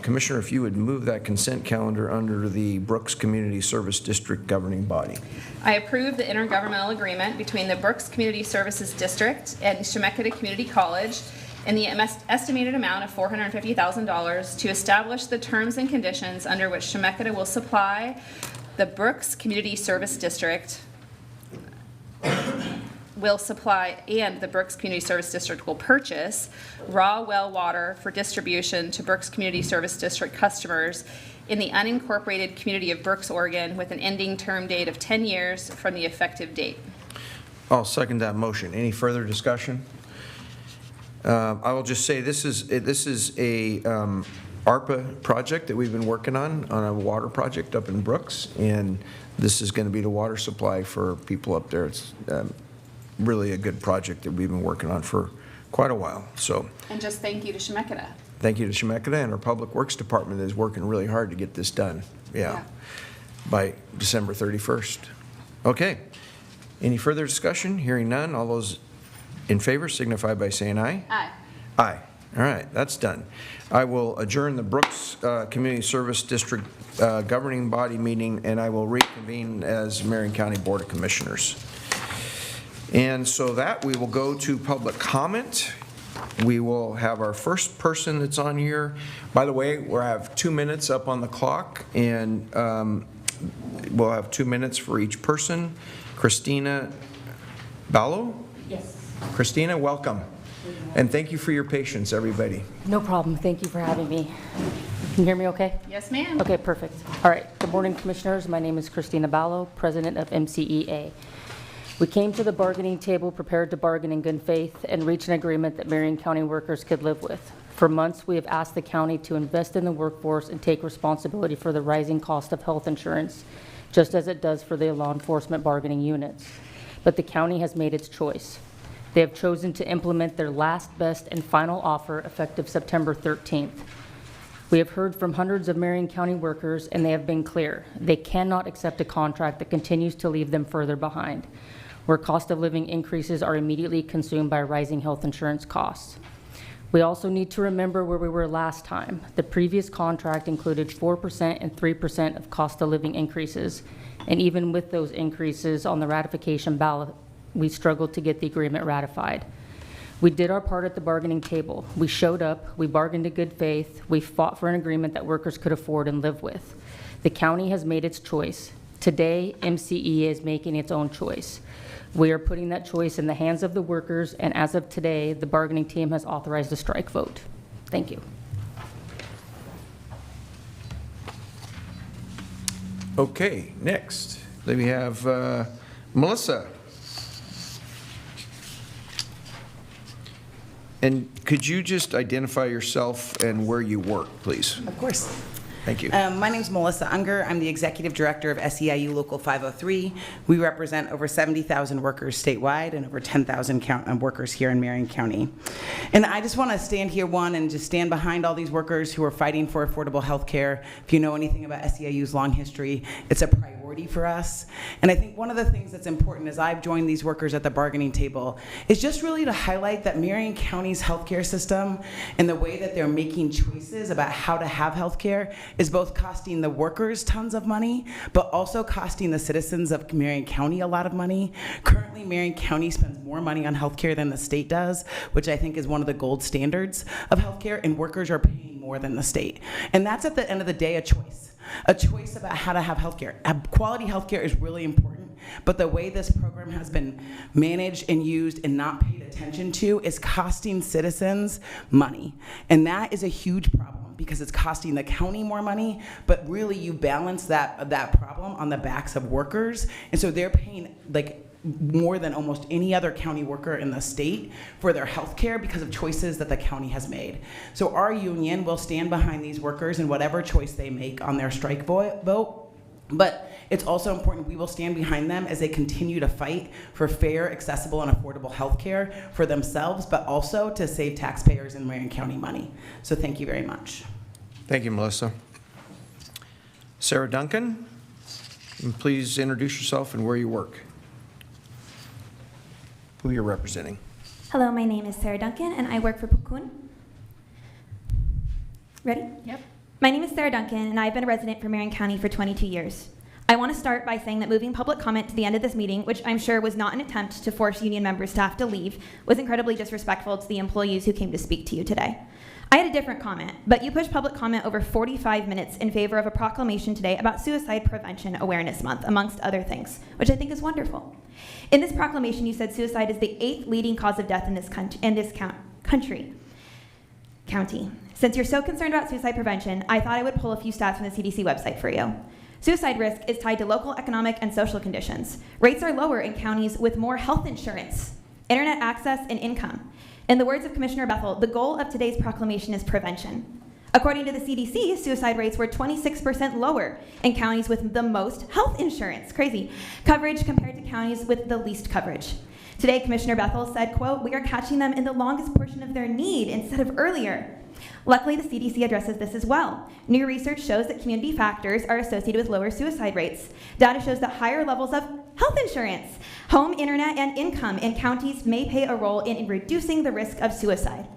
A: Commissioner, if you would move that consent calendar under the Brooks Community Service District governing body.
B: I approve the intergovernmental agreement between the Brooks Community Services District and Chemeketa Community College in the estimated amount of $450,000 to establish the terms and conditions under which Chemeketa will supply the Brooks Community Service District and the Brooks Community Service District will purchase raw well water for distribution to Brooks Community Service District customers in the unincorporated community of Brooks, Oregon, with an ending term date of 10 years from the effective date.
A: I'll second that motion. Any further discussion? I will just say this is a ARPA project that we've been working on a water project up in Brooks, and this is going to be the water supply for people up there. It's really a good project that we've been working on for quite a while. So,
B: And just thank you to Chemeketa.
A: thank you to Chemeketa, and our Public Works Department is working really hard to get this done. Yeah. By December 31st. Okay. Any further discussion? Hearing none. All those in favor signify by saying aye.
B: Aye.
A: Aye. All right, that's done. I will adjourn the Brooks Community Service District governing body meeting, and I will reconvene as Marion County Board of Commissioners. And so that we will go to public comment. We will have our first person that's on here. By the way, we'll have 2 minutes up on the clock, and we'll have 2 minutes for each person. Christina Ballo?
F: Yes.
A: Christina, welcome. And thank you for your patience, everybody.
F: No problem. Thank you for having me. Can you hear me okay?
B: Yes, ma'am.
F: Okay, perfect. All right. Good morning, Commissioners. My name is Christina Ballo, President of MCEA. We came to the bargaining table prepared to bargain in good faith and reach an agreement that Marion County workers could live with. For months, we have asked the county to invest in the workforce and take responsibility for the rising cost of health insurance, just as it does for the law enforcement bargaining units. But the county has made its choice. They have chosen to implement their last, best, and final offer effective September 13th. We have heard from hundreds of Marion County workers, and they have been clear. They cannot accept a contract that continues to leave them further behind, where cost of living increases are immediately consumed by rising health insurance costs. We also need to remember where we were last time. The previous contract included 4% and 3% of cost of living increases, and even with those increases on the ratification ballot, we struggled to get the agreement ratified. We did our part at the bargaining table. We showed up, we bargained in good faith, we fought for an agreement that workers could afford and live with. The county has made its choice. Today, MCE is making its own choice. We are putting that choice in the hands of the workers, and as of today, the bargaining team has authorized a strike vote. Thank you.
A: Okay, next, we have Melissa. And could you just identify yourself and where you work, please?
K: Of course.
A: Thank you.
K: My name is Melissa Unger. I'm the Executive Director of SEIU Local 503. We represent over 70,000 workers statewide and over 10,000 workers here in Marion County. And I just want to stand here, and just stand behind all these workers who are fighting for affordable health care. If you know anything about SEIU's long history, it's a priority for us. And I think one of the things that's important as I've joined these workers at the bargaining table is just really to highlight that Marion County's healthcare system and the way that they're making choices about how to have healthcare is both costing the workers tons of money, but also costing the citizens of Marion County a lot of money. Currently, Marion County spends more money on healthcare than the state does, which I think is one of the gold standards of healthcare, and workers are paying more than the state. And that's at the end of the day a choice about how to have healthcare. Quality healthcare is really important, but the way this program has been managed and used and not paid attention to is costing citizens money. And that is a huge problem because it's costing the county more money, but really you balance that problem on the backs of workers. And so they're paying like more than almost any other county worker in the state for their health care because of choices that the county has made. So our union will stand behind these workers in whatever choice they make on their strike vote. But it's also important we will stand behind them as they continue to fight for fair, accessible, and affordable health care for themselves, but also to save taxpayers and Marion County money. So thank you very much.
A: Thank you, Melissa. Sarah Duncan, and please introduce yourself and where you work. Who you're representing.
L: Hello, my name is Sarah Duncan, and I work for Pukun. Ready?
B: Yep.
L: My name is Sarah Duncan, and I've been a resident for Marion County for 22 years. I want to start by saying that moving public comment to the end of this meeting, which I'm sure was not an attempt to force union members to have to leave, was incredibly disrespectful to the employees who came to speak to you today. I had a different comment, but you pushed public comment over 45 minutes in favor of a proclamation today about Suicide Prevention Awareness Month, amongst other things, which I think is wonderful. In this proclamation, you said suicide is the 8th leading cause of death in this county. Since you're so concerned about suicide prevention, I thought I would pull a few stats from the CDC website for you. Suicide risk is tied to local economic and social conditions. Rates are lower in counties with more health insurance, internet access, and income. In the words of Commissioner Bethel, the goal of today's proclamation is prevention. According to the CDC, suicide rates were 26% lower in counties with the most health insurance, crazy, coverage compared to counties with the least coverage. Today, Commissioner Bethel said, quote, "We are catching them in the longest portion of their need instead of earlier." Luckily, the CDC addresses this as well. New research shows that community factors are associated with lower suicide rates. Data shows that higher levels of health insurance, home, internet, and income in counties may play a role in reducing the risk of suicide.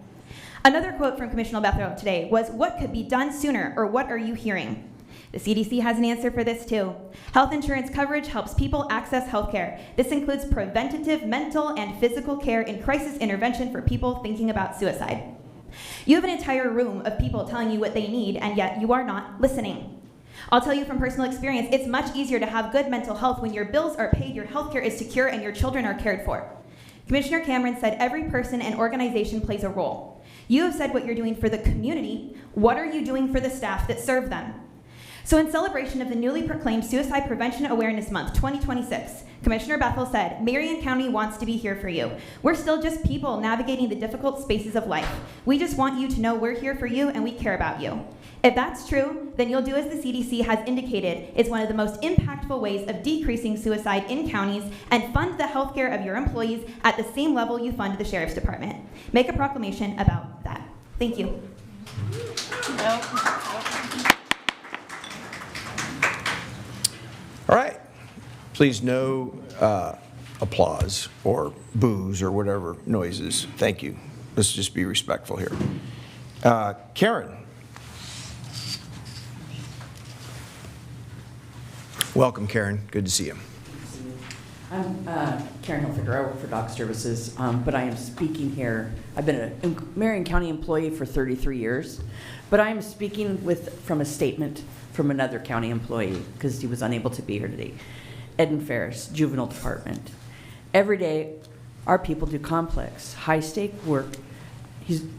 L: Another quote from Commissioner Bethel today was, "What could be done sooner, or what are you hearing?" The CDC has an answer for this too. Health insurance coverage helps people access health care. This includes preventative mental and physical care and crisis intervention for people thinking about suicide. You have an entire room of people telling you what they need, and yet you are not listening. I'll tell you from personal experience, it's much easier to have good mental health when your bills are paid, your health care is secure, and your children are cared for. Commissioner Cameron said every person and organization plays a role. You have said what you're doing for the community. What are you doing for the staff that serve them? So in celebration of the newly proclaimed Suicide Prevention Awareness Month 2026, Commissioner Bethel said, "Marion County wants to be here for you. We're still just people navigating the difficult spaces of life. We just want you to know we're here for you and we care about you." If that's true, then you'll do as the CDC has indicated is one of the most impactful ways of decreasing suicide in counties and fund the health care of your employees at the same level you fund the Sheriff's Department. Make a proclamation about that. Thank you.
A: All right. Please no applause or boos or whatever noises. Thank you. Let's just be respectful here. Karen. Welcome, Karen. Good to see you.
M: I'm Karen Hilfiger. I work for Doc Services, but I am speaking here. I've been a Marion County employee for 33 years, but I am speaking from a statement from another county employee because he was unable to be here today. Eden Ferris, Juvenile Department. Every day, our people do complex, high-stake work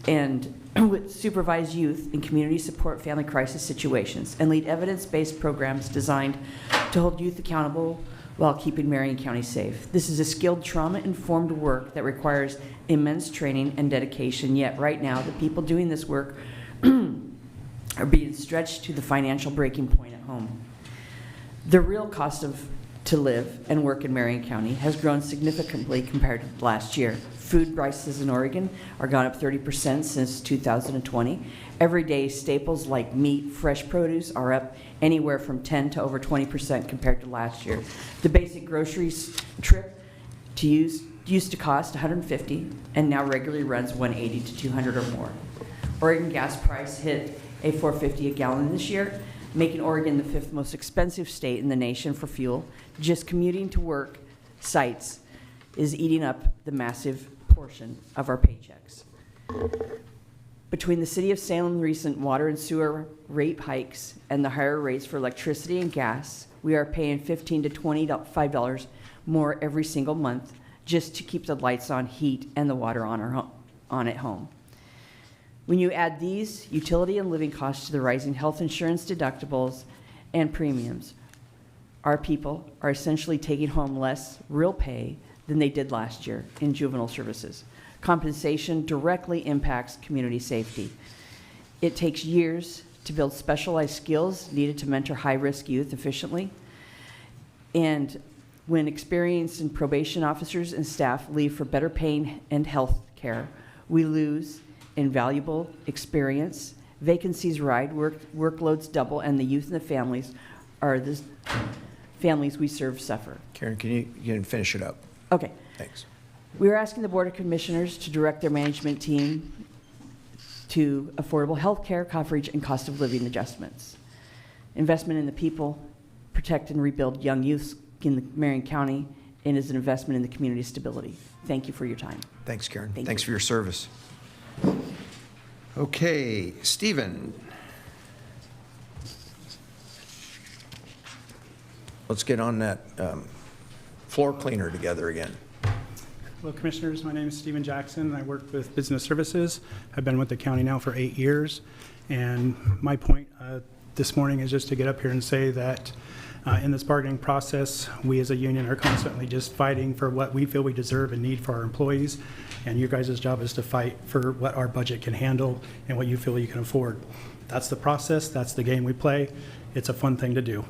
M: and with supervise youth in community support family crisis situations and lead evidence-based programs designed to hold youth accountable while keeping Marion County safe. This is a skilled, trauma-informed work that requires immense training and dedication, yet right now, the people doing this work are being stretched to the financial breaking point at home. The real cost to live and work in Marion County has grown significantly compared to last year. Food prices in Oregon are gone up 30% since 2020. Everyday staples like meat, fresh produce are up anywhere from 10 to over 20% compared to last year. The basic groceries trip used to cost $150 and now regularly runs $180 to $200 or more. Oregon gas price hit a $4.50 a gallon this year, making Oregon the 5th most expensive state in the nation for fuel. Just commuting to work sites is eating up the massive portion of our paychecks. Between the City of Salem recent water and sewer rate hikes and the higher rates for electricity and gas, we are paying $15 to $25 more every single month just to keep the lights on, heat, and the water on at home. When you add these utility and living costs to the rising health insurance deductibles and premiums, our people are essentially taking home less real pay than they did last year in juvenile services. Compensation directly impacts community safety. It takes years to build specialized skills needed to mentor high-risk youth efficiently. And when experienced and probation officers and staff leave for better paying and health care, we lose invaluable experience. Vacancies rise, workloads double, and the youth and the families we serve suffer.
A: Karen, you can finish it up.
M: Okay.
A: Thanks.
M: We are asking the Board of Commissioners to direct their management team to affordable health care coverage and cost of living adjustments. Investment in the people, protect and rebuild young youth in the Marion County, and is an investment in the community stability. Thank you for your time.
A: Thanks, Karen.
M: Thank
A: Thanks
M: you.
A: for your service. Okay, Stephen. Let's get on that floor cleaner together again.
H: Hello, Commissioners. My name is Stephen Jackson. I work with Business Services. I've been with the county now for 8 years. And my point this morning is just to get up here and say that in this bargaining process, we as a union are constantly just fighting for what we feel we deserve and need for our employees. And you guys' job is to fight for what our budget can handle and what you feel you can afford. That's the process. That's the game we play. It's a fun thing to do.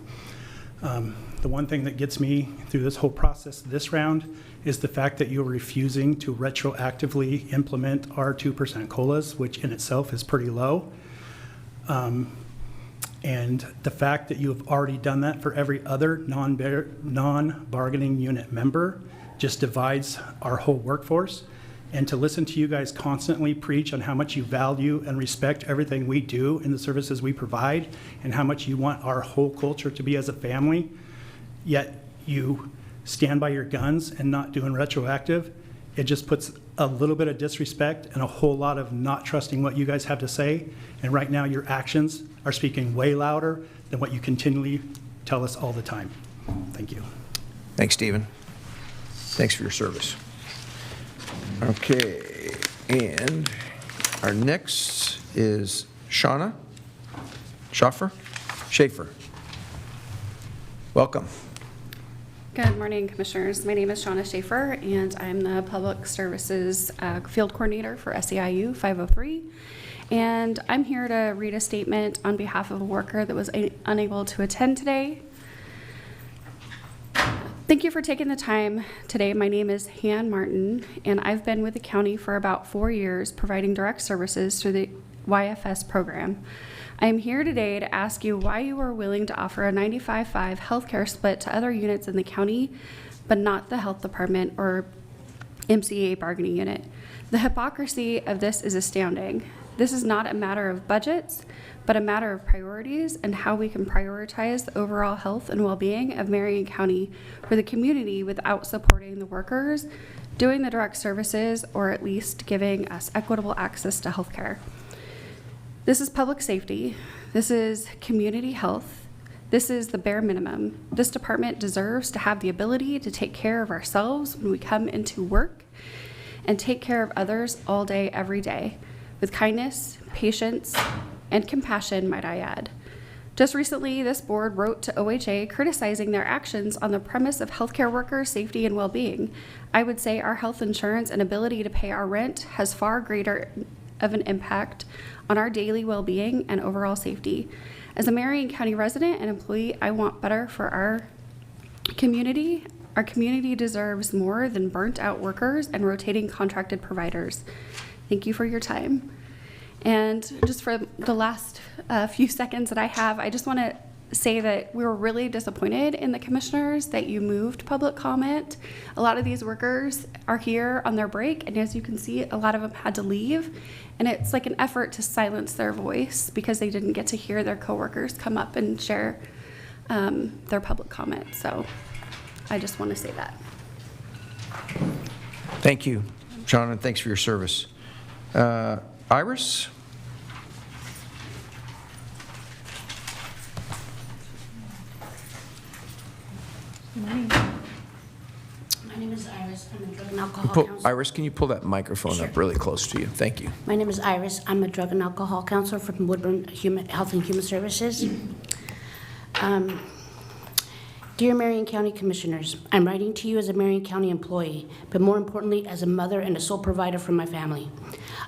H: The one thing that gets me through this whole process this round is the fact that you're refusing to retroactively implement our 2% COLAs, which in itself is pretty low. And the fact that you have already done that for every other non-bargaining unit member just divides our whole workforce. And to listen to you guys constantly preach on how much you value and respect everything we do in the services we provide and how much you want our whole culture to be as a family, yet you stand by your guns and not doing retroactive, it just puts a little bit of disrespect and a whole lot of not trusting what you guys have to say. And right now your actions are speaking way louder than what you continually tell us all the time. Thank you.
A: Thanks, Stephen. Thanks for your service. Okay, and our next is Shauna Schaefer. Welcome.
N: Good morning, Commissioners. My name is Shauna Schaefer, and I'm the Public Services Field Coordinator for SEIU 503. And I'm here to read a statement on behalf of a worker that was unable to attend today. Thank you for taking the time today. My name is Han Martin, and I've been with the county for about 4 years, providing direct services through the YFS program. I am here today to ask you why you are willing to offer a 95-5 healthcare split to other units in the county, but not the health department or MCA bargaining unit. The hypocrisy of this is astounding. This is not a matter of budgets, but a matter of priorities and how we can prioritize the overall health and well-being of Marion County for the community without supporting the workers, doing the direct services, or at least giving us equitable access to health care. This is public safety. This is community health. This is the bare minimum. This department deserves to have the ability to take care of ourselves when we come into work and take care of others all day, every day, with kindness, patience, and compassion, might I add. Just recently, this board wrote to OHA criticizing their actions on the premise of healthcare workers' safety and well-being. I would say our health insurance and ability to pay our rent has far greater of an impact on our daily well-being and overall safety. As a Marion County resident and employee, I want better for our community. Our community deserves more than burnt-out workers and rotating contracted providers. Thank you for your time. And just for the last few seconds that I have, I just want to say that we were really disappointed in the commissioners that you moved public comment. A lot of these workers are here on their break, and as you can see, a lot of them had to leave. And it's like an effort to silence their voice because they didn't get to hear their coworkers come up and share their public comment. So I just want to say that.
A: Thank you, John, and thanks for your service. Iris?
O: My name is Iris. I'm a drug and alcohol counselor.
A: Iris, can you pull that microphone up really close to you? Thank you.
O: My name is Iris. I'm a drug and alcohol counselor from Woodburn Health and Human Services. Dear Marion County Commissioners, I'm writing to you as a Marion County employee, but more importantly, as a mother and a sole provider for my family.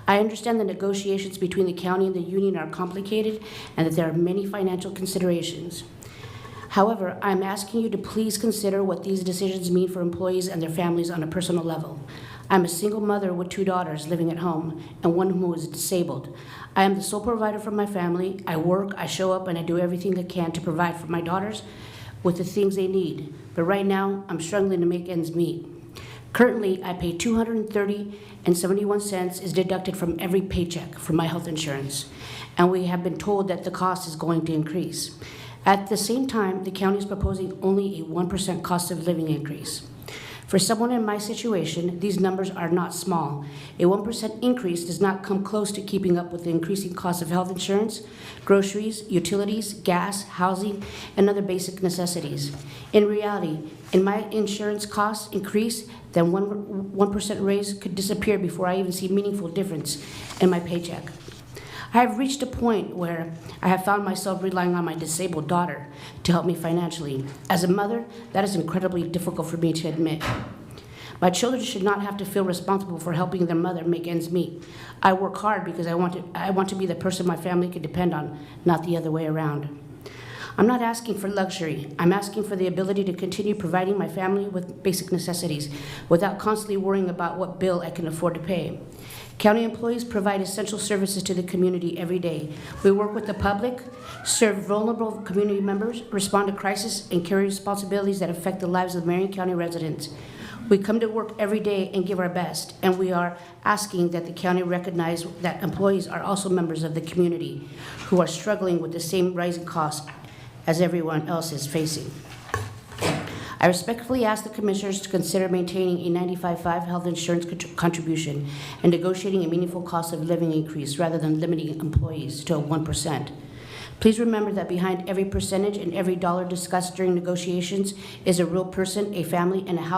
O: I understand the negotiations between the county and the union are complicated and that there are many financial considerations. However, I'm asking you to please consider what these decisions mean for employees and their families on a personal level. I'm a single mother with 2 daughters living at home and one who is disabled. I am the sole provider for my family. I work, I show up, and I do everything I can to provide for my daughters with the things they need. But right now, I'm struggling to make ends meet. Currently, I pay $230.71 is deducted from every paycheck for my health insurance, and we have been told that the cost is going to increase. At the same time, the county is proposing only a 1% cost of living increase. For someone in my situation, these numbers are not small. A 1% increase does not come close to keeping up with the increasing cost of health insurance, groceries, utilities, gas, housing, and other basic necessities. In reality, if my insurance costs increase, then 1% raise could disappear before I even see meaningful difference in my paycheck. I have reached a point where I have found myself relying on my disabled daughter to help me financially. As a mother, that is incredibly difficult for me to admit. My children should not have to feel responsible for helping their mother make ends meet. I work hard because I want to be the person my family can depend on, not the other way around. I'm not asking for luxury. I'm asking for the ability to continue providing my family with basic necessities without constantly worrying about what bill I can afford to pay. County employees provide essential services to the community every day. We work with the public, serve vulnerable community members, respond to crisis, and carry responsibilities that affect the lives of Marion County residents. We come to work every day and give our best, and we are asking that the county recognize that employees are also members of the community who are struggling with the same rising costs as everyone else is facing. I respectfully ask the commissioners to consider maintaining a 95.5 health insurance contribution and negotiating a meaningful cost of living increase rather than limiting employees to a 1%. Please remember that behind every percentage and every dollar discussed during negotiations is a real person, a family, and a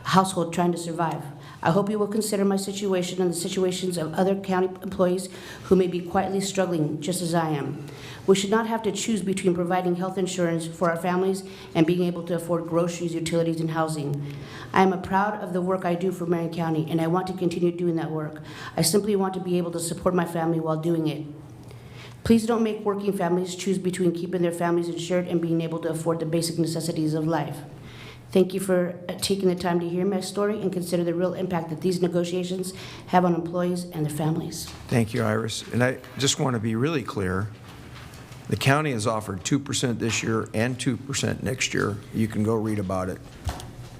O: household trying to survive. I hope you will consider my situation and the situations of other county employees who may be quietly struggling just as I am. We should not have to choose between providing health insurance for our families and being able to afford groceries, utilities, and housing. I am proud of the work I do for Marion County, and I want to continue doing that work. I simply want to be able to support my family while doing it. Please don't make working families choose between keeping their families insured and being able to afford the basic necessities of life. Thank you for taking the time to hear my story and consider the real impact that these negotiations have on employees and their families.
A: Thank you, Iris. And I just want to be really clear. The county has offered 2% this year and 2% next year. You can go read about it.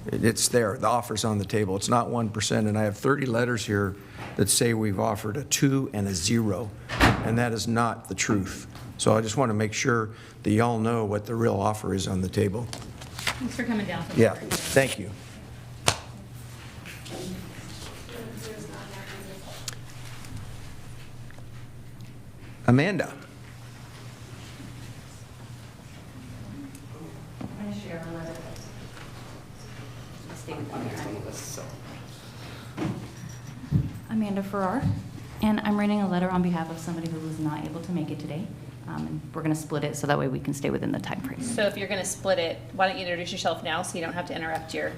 A: It's there. The offer's on the table. It's not 1%. And I have 30 letters here that say we've offered a 2 and a 0. And that is not the truth. So I just want to make sure that y'all know what the real offer is on the table.
B: Thanks for coming down.
A: Yeah, thank you. Amanda.
P: Amanda Farrar, and I'm writing a letter on behalf of somebody who was not able to make it today. And we're going to split it so that way we can stay within the time frame.
B: So if you're going to split it, why don't you introduce yourself now so you don't have to interrupt the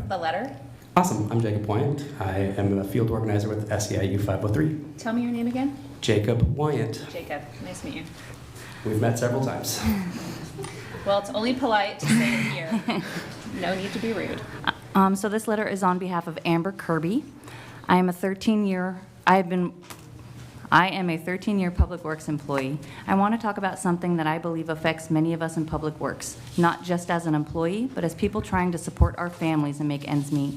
B: letter?
Q: Awesome. I'm Jacob Wyant. I am a field organizer with SEIU 503.
B: Tell me your name again.
Q: Jacob Wyant.
B: Jacob, nice to meet you.
Q: We've met several times.
B: Well, it's only polite to say it here. No need to be rude.
P: So this letter is on behalf of Amber Kirby. I am a 13-year Public Works employee. I want to talk about something that I believe affects many of us in Public Works, not just as an employee, but as people trying to support our families and make ends meet.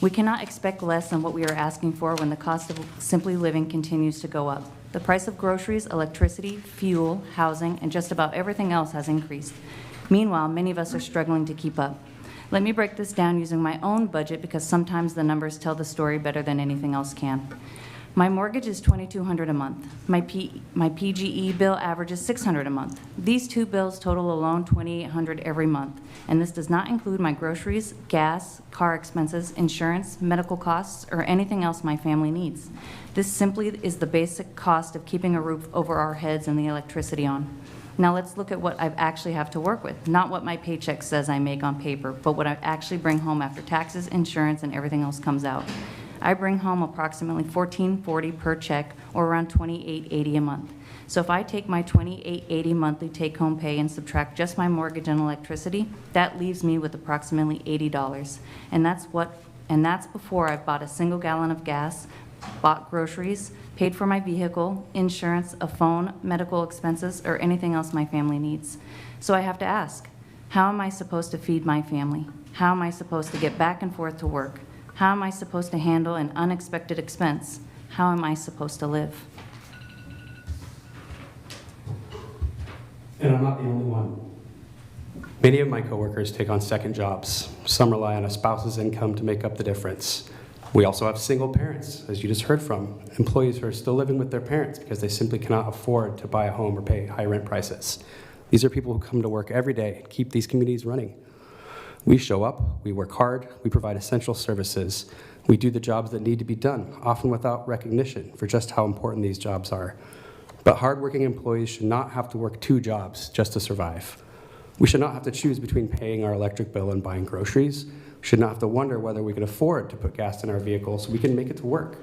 P: We cannot expect less than what we are asking for when the cost of simply living continues to go up. The price of groceries, electricity, fuel, housing, and just about everything else has increased. Meanwhile, many of us are struggling to keep up. Let me break this down using my own budget because sometimes the numbers tell the story better than anything else can. My mortgage is $2,200 a month. My PGE bill averages $600 a month. These two bills total alone $2,800 every month, and this does not include my groceries, gas, car expenses, insurance, medical costs, or anything else my family needs. This simply is the basic cost of keeping a roof over our heads and the electricity on. Now let's look at what I actually have to work with, not what my paycheck says I make on paper, but what I actually bring home after taxes, insurance, and everything else comes out. I bring home approximately $14.40 per check, or around $28.80 a month. So if I take my $28.80 monthly take-home pay and subtract just my mortgage and electricity, that leaves me with approximately $80. And that's before I've bought a single gallon of gas, bought groceries, paid for my vehicle, insurance, a phone, medical expenses, or anything else my family needs. So I have to ask, how am I supposed to feed my family? How am I supposed to get back and forth to work? How am I supposed to handle an unexpected expense? How am I supposed to live?
Q: And I'm not the only one. Many of my coworkers take on second jobs. Some rely on a spouse's income to make up the difference. We also have single parents, as you just heard from, employees who are still living with their parents because they simply cannot afford to buy a home or pay high rent prices. These are people who come to work every day and keep these communities running. We show up, we work hard, we provide essential services, we do the jobs that need to be done, often without recognition for just how important these jobs are. But hardworking employees should not have to work 2 jobs just to survive. We should not have to choose between paying our electric bill and buying groceries. We should not have to wonder whether we can afford to put gas in our vehicle so we can make it to work.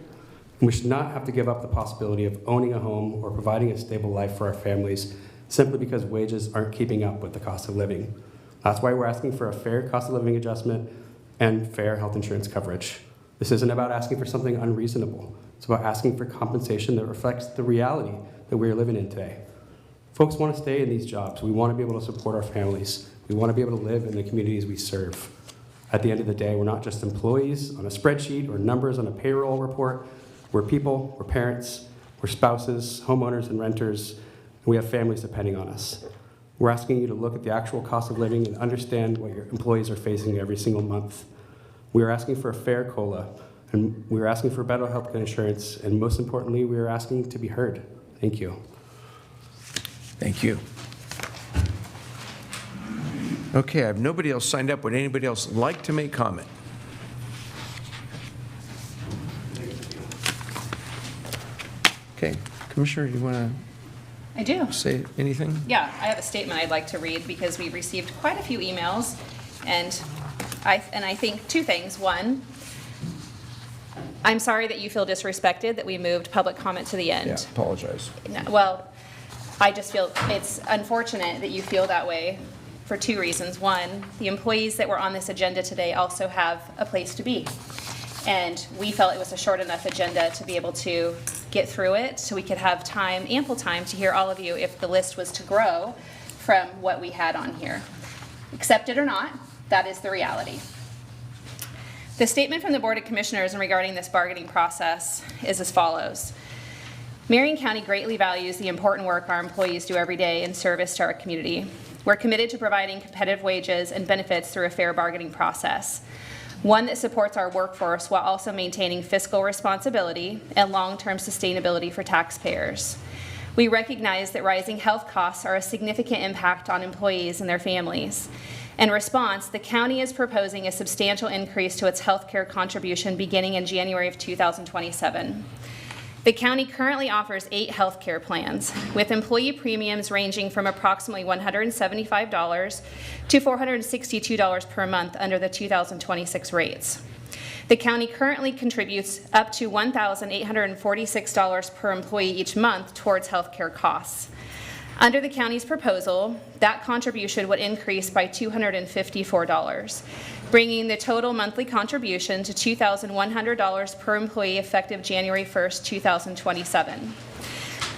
Q: And we should not have to give up the possibility of owning a home or providing a stable life for our families simply because wages aren't keeping up with the cost of living. That's why we're asking for a fair cost of living adjustment and fair health insurance coverage. This isn't about asking for something unreasonable. It's about asking for compensation that reflects the reality that we're living in today. Folks want to stay in these jobs. We want to be able to support our families. We want to be able to live in the communities we serve. At the end of the day, we're not just employees on a spreadsheet or numbers on a payroll report. We're people, we're parents, we're spouses, homeowners, and renters, and we have families depending on us. We're asking you to look at the actual cost of living and understand what your employees are facing every single month. We are asking for a fair COLA, and we are asking for better health insurance, and most importantly, we are asking to be heard. Thank you.
A: Thank you. Okay, I have nobody else signed up. Would anybody else like to make comment? Okay, Commissioner, do you want
B: I do.
A: to say anything?
B: Yeah, I have a statement I'd like to read because we received quite a few emails, and I think 2 things. One, I'm sorry that you feel disrespected that we moved public comment to the end.
A: Yeah, apologize.
B: Well, I just feel it's unfortunate that you feel that way for 2 reasons. One, the employees that were on this agenda today also have a place to be. And we felt it was a short enough agenda to be able to get through it so we could have time, ample time to hear all of you if the list was to grow from what we had on here. Accept it or not, that is the reality. The statement from the Board of Commissioners regarding this bargaining process is as follows. Marion County greatly values the important work our employees do every day in service to our community. We're committed to providing competitive wages and benefits through a fair bargaining process, one that supports our workforce while also maintaining fiscal responsibility and long-term sustainability for taxpayers. We recognize that rising health costs are a significant impact on employees and their families. In response, the county is proposing a substantial increase to its health care contribution beginning in January of 2027. The county currently offers 8 health care plans, with employee premiums ranging from approximately $175 to $462 per month under the 2026 rates. The county currently contributes up to $1,846 per employee each month towards health care costs. Under the county's proposal, that contribution would increase by $254, bringing the total monthly contribution to $2,100 per employee effective January 1st, 2027.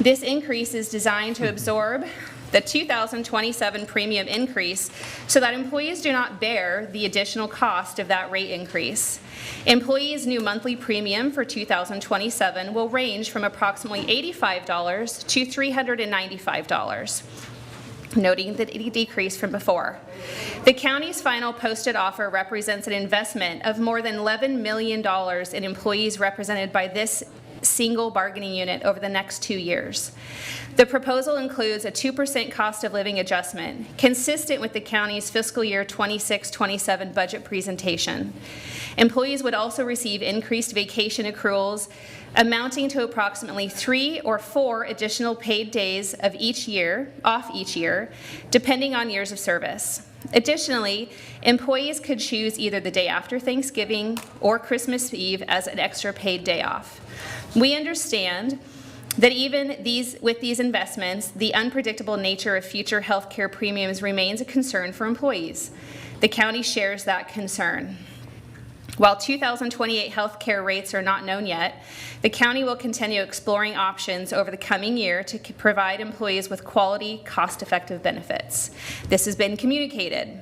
B: This increase is designed to absorb the 2027 premium increase so that employees do not bear the additional cost of that rate increase. Employees' new monthly premium for 2027 will range from approximately $85 to $395, noting the decrease from before. The county's final posted offer represents an investment of more than $11 million in employees represented by this single bargaining unit over the next 2 years. The proposal includes a 2% cost of living adjustment, consistent with the county's fiscal year 26-27 budget presentation. Employees would also receive increased vacation accruals amounting to approximately 3 or 4 additional paid days of off each year, depending on years of service. Additionally, employees could choose either the day after Thanksgiving or Christmas Eve as an extra paid day off. We understand that even with these investments, the unpredictable nature of future health care premiums remains a concern for employees. The county shares that concern. While 2028 health care rates are not known yet, the county will continue exploring options over the coming year to provide employees with quality, cost-effective benefits. This has been communicated.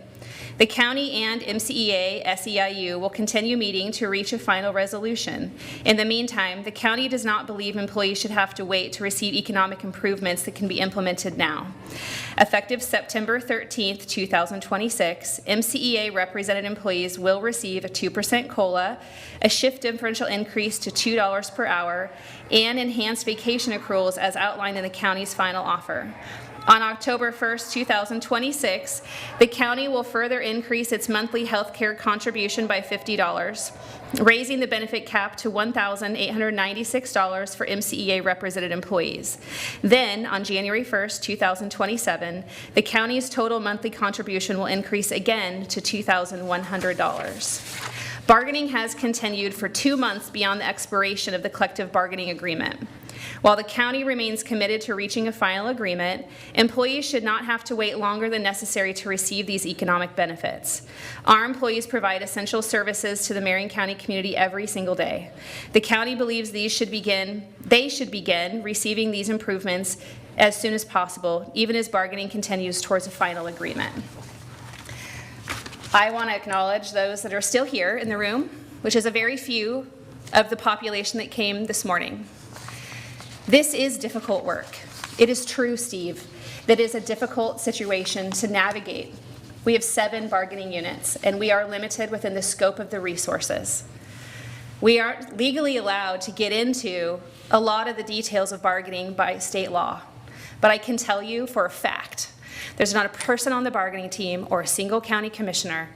B: The county and MCEA SEIU will continue meeting to reach a final resolution. In the meantime, the county does not believe employees should have to wait to receive economic improvements that can be implemented now. Effective September 13th, 2026, MCEA represented employees will receive a 2% COLA, a shift differential increase to $2 per hour, and enhanced vacation accruals as outlined in the county's final offer. On October 1st, 2026, the county will further increase its monthly health care contribution by $50, raising the benefit cap to $1,896 for MCEA represented employees. Then, on January 1st, 2027, the county's total monthly contribution will increase again to $2,100. Bargaining has continued for 2 months beyond the expiration of the collective bargaining agreement. While the county remains committed to reaching a final agreement, employees should not have to wait longer than necessary to receive these economic benefits. Our employees provide essential services to the Marion County community every single day. The county believes they should begin receiving these improvements as soon as possible, even as bargaining continues towards a final agreement. I want to acknowledge those that are still here in the room, which is a very few of the population that came this morning. This is difficult work. It is true, Steve, that it is a difficult situation to navigate. We have 7 bargaining units, and we are limited within the scope of the resources. We aren't legally allowed to get into a lot of the details of bargaining by state law, but I can tell you for a fact, there's not a person on the bargaining team or a single county commissioner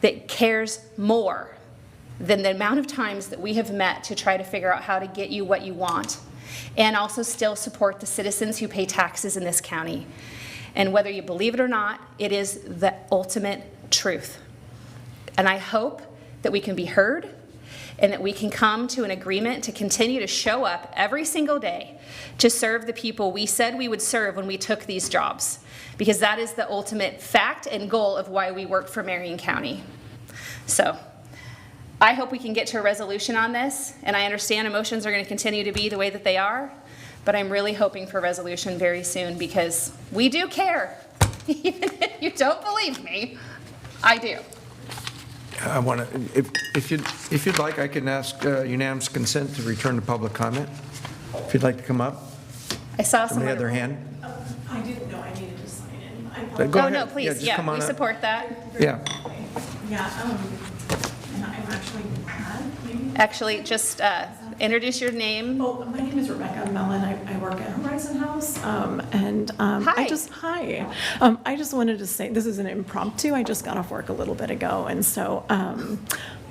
B: that cares more than the amount of times that we have met to try to figure out how to get you what you want, and also still support the citizens who pay taxes in this county. And whether you believe it or not, it is the ultimate truth. And I hope that we can be heard and that we can come to an agreement to continue to show up every single day to serve the people we said we would serve when we took these jobs, because that is the ultimate fact and goal of why we work for Marion County. So I hope we can get to a resolution on this, and I understand emotions are going to continue to be the way that they are, but I'm really hoping for resolution very soon because we do care. Even if you don't believe me, I do.
A: I want to, if you'd like, I can ask unanimous consent to return to public comment. If you'd like to come up.
B: I saw
A: Somebody
B: someone.
A: had their hand.
R: I didn't know I needed to sign in.
A: Go ahead.
B: No, please.
A: just
B: Yeah,
A: come on
B: we
A: up.
B: support that.
A: Yeah.
R: Yeah, and I'm actually glad, maybe.
B: Actually, just introduce your name.
R: Oh, my name is Rebecca Mellon. I work at Horizon House.
B: Hi.
R: I just wanted to say, this is an impromptu. I just got off work a little bit ago. And so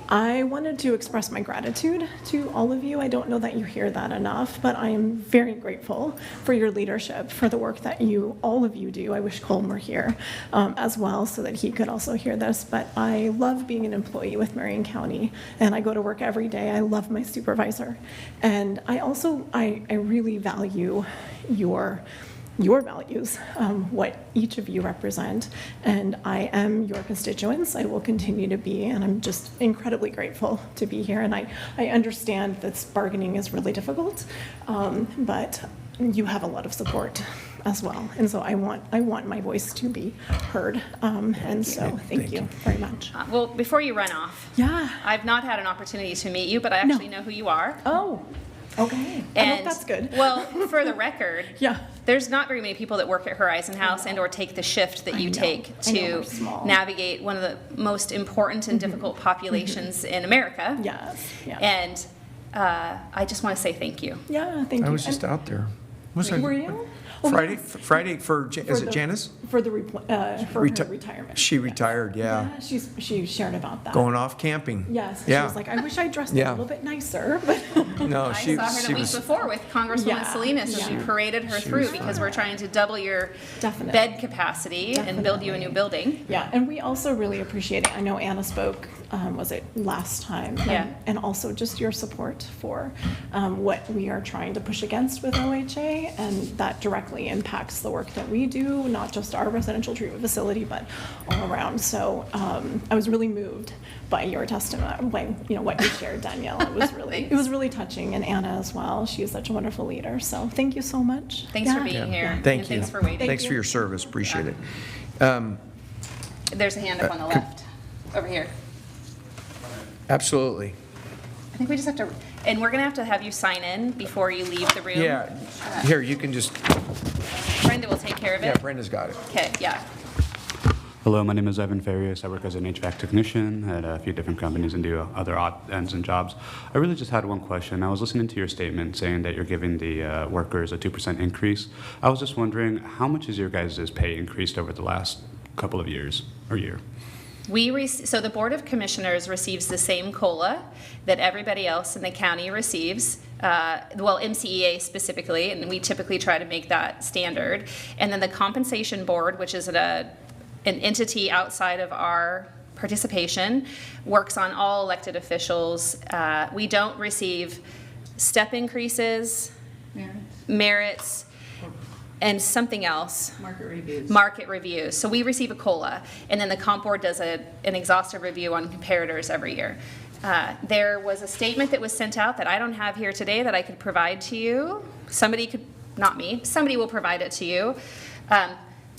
R: I wanted to express my gratitude to all of you. I don't know that you hear that enough, but I am very grateful for your leadership, for the work that all of you do. I wish Colm were here as well so that he could also hear this, but I love being an employee with Marion County, and I go to work every day. I love my supervisor. And I also, I really value your values, what each of you represent, and I am your constituents. I will continue to be, and I'm just incredibly grateful to be here. And I understand that bargaining is really difficult, but you have a lot of support as well, and so I want my voice to be heard. And so thank you very much.
B: Well, before you run off,
R: yeah,
B: I've not had an opportunity to meet you, but I actually know who you are.
R: Oh. Okay, I hope that's good.
B: Well, for the record,
R: yeah,
B: there's not very many people that work at Horizon House and or take the shift that you take to navigate one of the most important and difficult populations in America.
R: Yes, yeah.
B: And I just want to say thank you.
R: Yeah, thank you.
A: I was just out there Was it?
R: Were you?
A: Friday for, is it Janice?
R: For her retirement.
A: She retired, yeah.
R: Yeah, she shared about that.
A: Going off camping.
R: Yes. She
A: Yeah.
R: was like, I wish I dressed
A: Yeah.
R: a little bit nicer, but.
A: No,
B: I saw her the week before with Congresswoman
R: Yeah,
B: Salinas, and we
R: yeah.
B: paraded her
R: She
B: through
R: was
B: because
R: fun.
B: we're trying to double your
R: Definitely.
B: bed capacity and build you a new building.
R: Yeah, and we also really appreciate it. I know Anna spoke, was it last time?
B: Yeah.
R: And also just your support for what we are trying to push against with OHA, and that directly impacts the work that we do, not just our residential treatment facility, but all around. So I was really moved by your testimony, by what you shared, Danielle. It was really touching, and Anna as well. She is such a wonderful leader. So thank you so much.
B: Thanks for being here.
A: Thank
B: and
A: you.
B: Thanks for waiting.
A: Thanks for your service, appreciate it.
B: There's a hand up on the left, over here.
A: Absolutely.
B: I think we just have to, and we're gonna have you sign in before you leave the room.
A: Yeah, here, you can just,
B: Brenda will take care of it.
A: yeah, Brenda's got it.
B: Okay, yeah.
Q: Hello, my name is Evan Farias. I work as an HVAC technician at a few different companies and do other odd ends and jobs. I really just had one question. I was listening to your statement saying that you're giving the workers a 2% increase. I was just wondering, how much is your guys' pay increased over the last couple of years or year?
B: So the Board of Commissioners receives the same COLA that everybody else in the county receives, well, MCEA specifically, and we typically try to make that standard. And then the Compensation Board, which is an entity outside of our participation, works on all elected officials. We don't receive step increases, merits, and something else. Market reviews. So we receive a COLA, and then the Comp Board does an exhaustive review on comparators every year. There was a statement that was sent out that I don't have here today that I could provide to you. Somebody could, not me, somebody will provide it to you.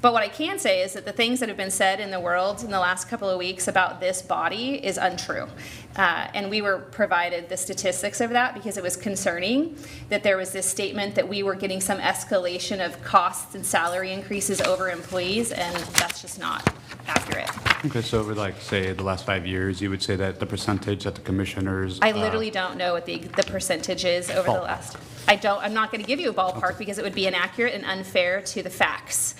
B: But what I can say is that the things that have been said in the world in the last couple of weeks about this body is untrue. And we were provided the statistics of that because it was concerning that there was this statement that we were getting some escalation of costs and salary increases over employees, and that's just not accurate.
Q: Okay, so over like, say, the last 5 years, you would say that the percentage that the commissioners...
B: I literally don't know what the percentage is over the last... I'm not going to give you a ballpark because it would be inaccurate and unfair to the facts.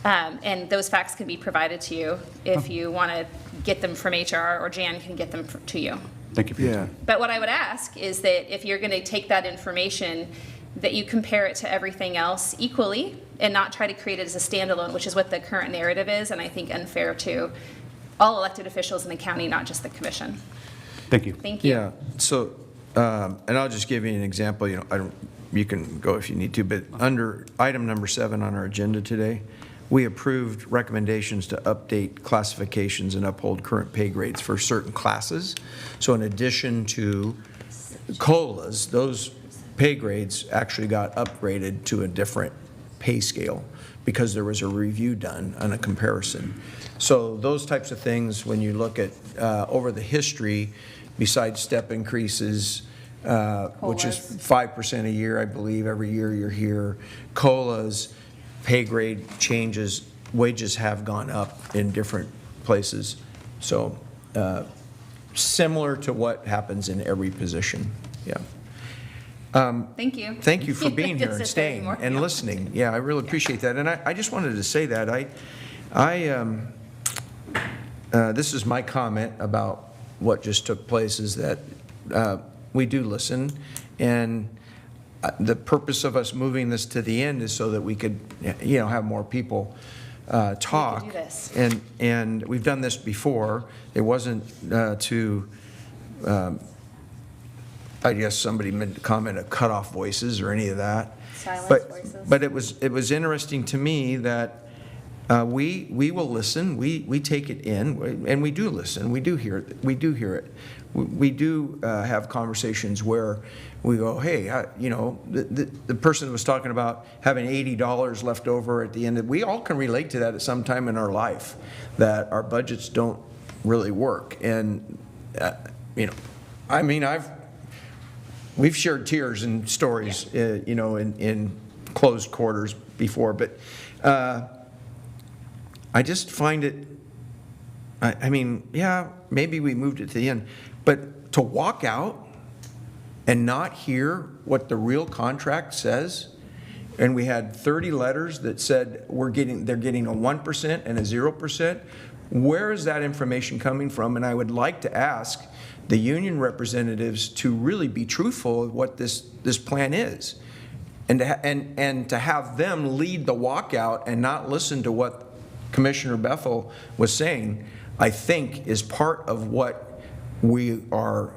B: And those facts can be provided to you if you want to get them from HR, or Jan can get them to you.
Q: Thank you for your time.
B: But what I would ask is that if you're going to take that information, that you compare it to everything else equally and not try to create it as a standalone, which is what the current narrative is, and I think unfair to all elected officials in the county, not just the commission.
Q: Thank you.
B: Thank you.
A: Yeah, so, and I'll just give you an example, you can go if you need to, but under item number 7 on our agenda today, we approved recommendations to update classifications and uphold current pay grades for certain classes. So in addition to COLAs, those pay grades actually got upgraded to a different pay scale because there was a review done on a comparison. So those types of things, when you look at over the history, besides step increases, which is 5% a year, I believe, every year you're here, COLAs, pay grade changes, wages have gone up in different places. So similar to what happens in every position, yeah.
B: Thank you.
A: Thank you for being here and
B: Just saying
A: staying
B: more.
A: and listening. Yeah, I really appreciate that. And I just wanted to say that. This is my comment about what just took place, is that we do listen, and the purpose of us moving this to the end is so that we could, have more people talk.
B: do this.
A: And we've done this before. It wasn't I guess somebody meant to comment of cut off voices or any of that.
B: Silence voices.
A: But it was interesting to me that we will listen. We take it in, and we do listen. We do hear it. We do have conversations where we go, hey, the person that was talking about having $80 left over at the end. We all can relate to that at some time in our life, that our budgets don't really work. And we've shared tears and stories, in closed quarters before, but I just find it, maybe we moved it to the end, but to walk out and not hear what the real contract says and we had 30 letters that said they're getting a 1% and a 0%. Where is that information coming from? And I would like to ask the union representatives to really be truthful of what this plan is, and to have them lead the walkout and not listen to what Commissioner Bethel was saying, I think is part of what we are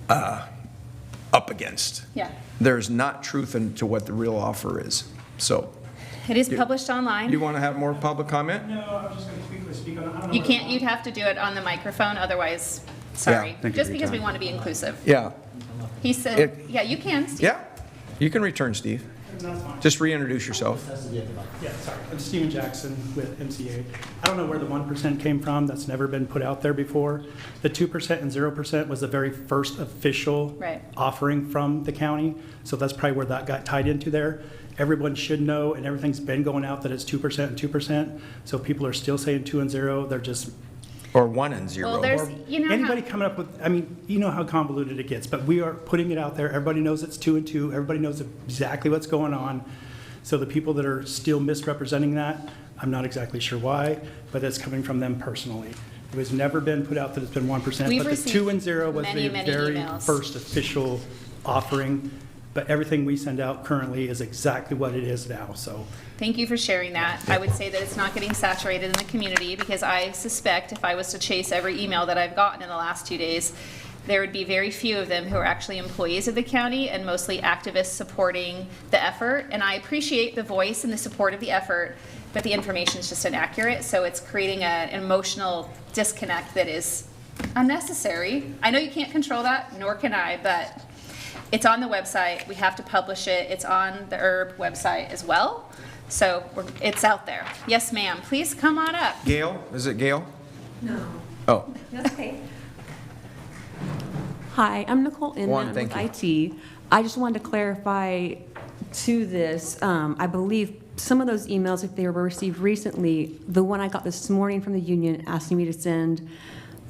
A: up against.
B: Yeah.
A: There's not truth into what the real offer is. So
B: It is published online.
A: you want to have more public comment?
H: No, I was just going to quickly speak on it. I don't know
B: You
H: what-
B: can't, you'd have to do it on the microphone, otherwise, sorry.
A: Thank you
B: Just
A: for your
B: because we
A: time.
B: want to be inclusive.
A: Yeah.
B: He said,
A: It-
B: yeah, you can, Steve.
A: Yeah. You can return, Steve.
H: That's fine.
A: Just reintroduce yourself.
H: Yeah, sorry. I'm Steven Jackson with MCA. I don't know where the 1% came from. That's never been put out there before. The 2% and 0% was the very first official
B: Right.
H: offering from the county. So that's probably where that got tied into there. Everyone should know, and everything's been going out, that it's 2% and 2%. So people are still saying 2 and 0. They're just
A: Or 1 and 0.
B: Well, there's,
H: or
B: you know how-
H: anybody coming up with, I mean, you know how convoluted it gets, but we are putting it out there. Everybody knows it's 2 and 2. Everybody knows exactly what's going on. So the people that are still misrepresenting that, I'm not exactly sure why, but it's coming from them personally. It was never been put out that it's been 1%,
B: We've
H: but the
B: received
H: 2 and 0 was
B: many,
H: the
B: many
H: very
B: emails.
H: first official offering. But everything we send out currently is exactly what it is now, so.
B: Thank you for sharing that. I would say that it's not getting saturated in the community, because I suspect if I was to chase every email that I've gotten in the last 2 days, there would be very few of them who are actually employees of the county and mostly activists supporting the effort. And I appreciate the voice and the support of the effort, but the information is just inaccurate. So it's creating an emotional disconnect that is unnecessary. I know you can't control that, nor can I, but it's on the website. We have to publish it. It's on the HERB website as well. So it's out there. Yes, ma'am. Please come on up.
A: Gail? Is it Gail?
S: No.
A: Oh.
S: That's okay. Hi, I'm Nicole
A: Juan,
S: Inman with
A: thank
S: IT. I just wanted to clarify to this, I believe some of those emails, if they were received recently, the one I got this morning from the union asking me to send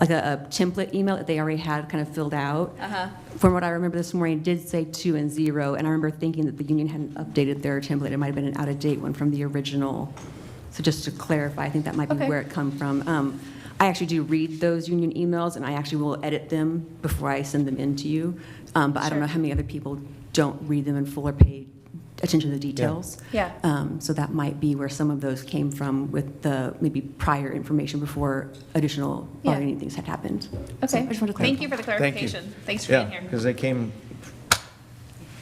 S: like a template email that they already had kind of filled out. From what I remember this morning, it did say 2 and 0, and I remember thinking that the union hadn't updated their template. It might have been an out-of-date one from the original. So just to clarify, I think that might be
B: Okay.
S: where it come from. I actually do read those union emails, and I actually will edit them before I send them in to you. But I don't know how many other people don't read them in full or pay attention to the details.
B: Yeah.
S: So that might be where some of those came from with the maybe prior information before additional
B: Yeah.
S: bargaining things had happened. So
B: Okay.
S: I just wanted to clarify.
B: Thank you for the clarification. Thanks for being
A: Yeah,
B: here.
A: because they came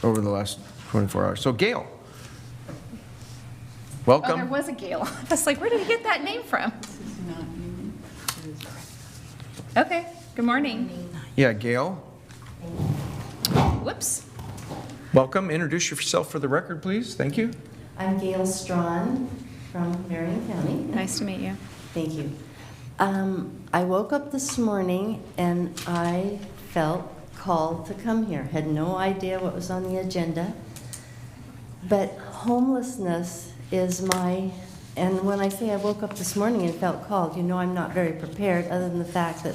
A: over the last 24 hours. So Gail,
B: Oh, there
A: welcome.
B: was a Gail. I was like, where did he get that name from? Okay, good morning.
A: Yeah, Gail,
B: Whoops.
A: welcome. Introduce yourself for the record, please. Thank you.
T: I'm Gail Strawn from Marion County.
B: Nice to meet you.
T: Thank you. I woke up this morning and I felt called to come here. Had no idea what was on the agenda. But homelessness is and when I say I woke up this morning and felt called, you know I'm not very prepared, other than the fact that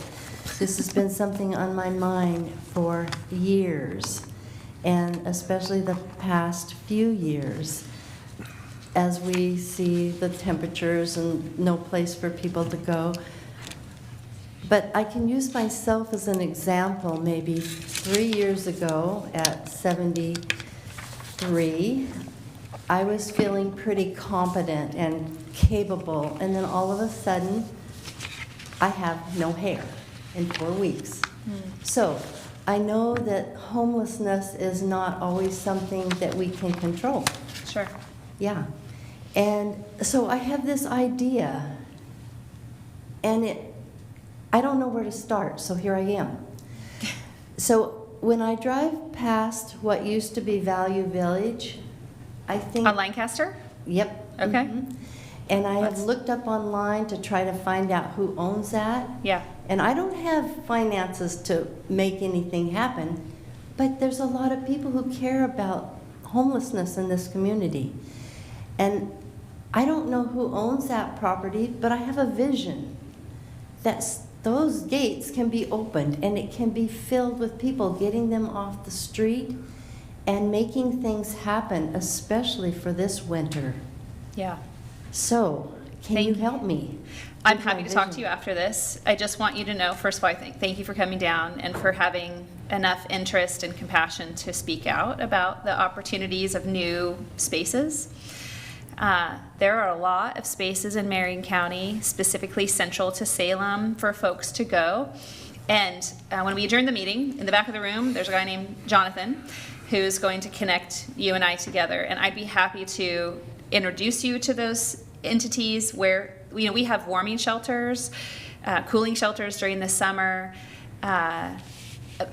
T: this has been something on my mind for years, and especially the past few years, as we see the temperatures and no place for people to go. But I can use myself as an example. Maybe 3 years ago at 73, I was feeling pretty competent and capable, and then all of a sudden, I have no hair in 4 weeks. So I know that homelessness is not always something that we can control.
B: Sure.
T: Yeah. And so I have this idea, and I don't know where to start, so here I am. So when I drive past what used to be Value Village, I think...
B: On Lancaster?
T: Yep.
B: Okay.
T: And I have looked up online to try to find out who owns that.
B: Yeah.
T: And I don't have finances to make anything happen, but there's a lot of people who care about homelessness in this community. And I don't know who owns that property, but I have a vision that those gates can be opened and it can be filled with people, getting them off the street and making things happen, especially for this winter.
B: Yeah.
T: So, can you help me?
B: I'm happy to talk to you after this. I just want you to know, first of all, thank you for coming down and for having enough interest and compassion to speak out about the opportunities of new spaces. There are a lot of spaces in Marion County, specifically central to Salem, for folks to go. And when we adjourn the meeting, in the back of the room, there's a guy named Jonathan who's going to connect you and I together. And I'd be happy to introduce you to those entities where, you know, we have warming shelters, cooling shelters during the summer,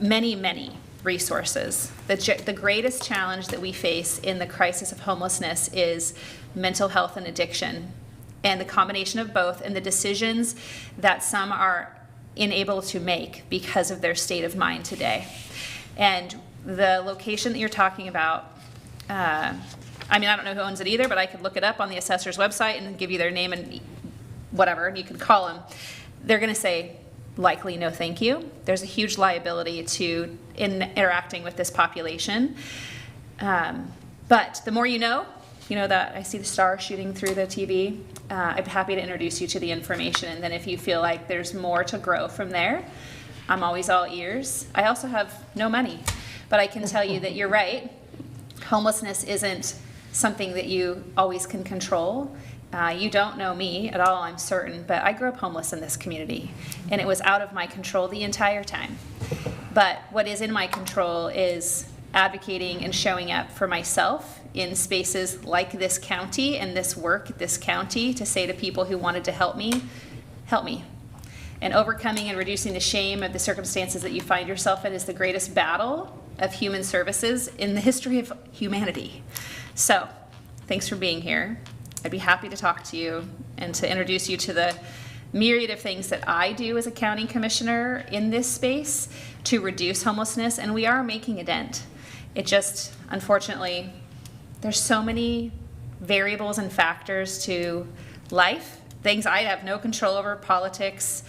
B: many resources. The greatest challenge that we face in the crisis of homelessness is mental health and addiction, and the combination of both, and the decisions that some are unable to make because of their state of mind today. And the location that you're talking about, I mean, I don't know who owns it either, but I could look it up on the assessor's website and give you their name and whatever, and you could call them. They're going to say, likely, no thank you. There's a huge liability to interacting with this population. But the more you know that I see the star shooting through the TV, I'd be happy to introduce you to the information. And then if you feel like there's more to grow from there, I'm always all ears. I also have no money, but I can tell you that you're right. Homelessness isn't something that you always can control. You don't know me at all, I'm certain, but I grew up homeless in this community, and it was out of my control the entire time. But what is in my control is advocating and showing up for myself in spaces like this county and this work at this county to say to people who wanted to help me, And overcoming and reducing the shame of the circumstances that you find yourself in is the greatest battle of human services in the history of humanity. So, thanks for being here. I'd be happy to talk to you and to introduce you to the myriad of things that I do as a county commissioner in this space to reduce homelessness, and we are making a dent. It just, unfortunately, there's so many variables and factors to life, things I have no control over, politics,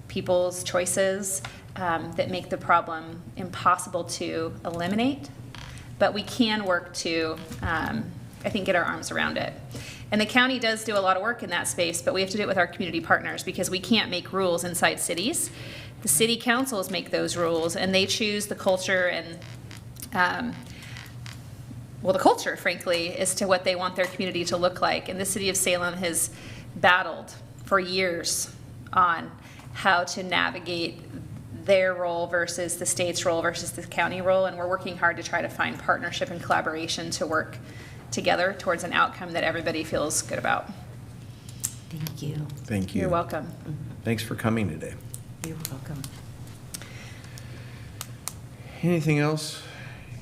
B: people's choices, that make the problem impossible to eliminate. But we can work to, I think, get our arms around it. And the county does do a lot of work in that space, but we have to do it with our community partners because we can't make rules inside cities. The city councils make those rules, and they choose the culture and, the culture, frankly, as to what they want their community to look like. And the city of Salem has battled for years on how to navigate their role versus the state's role versus the county role, and we're working hard to try to find partnership and collaboration to work together towards an outcome that everybody feels good about.
T: Thank you.
A: Thank you.
B: You're welcome.
A: Thanks for coming today.
T: You're welcome.
A: Anything else?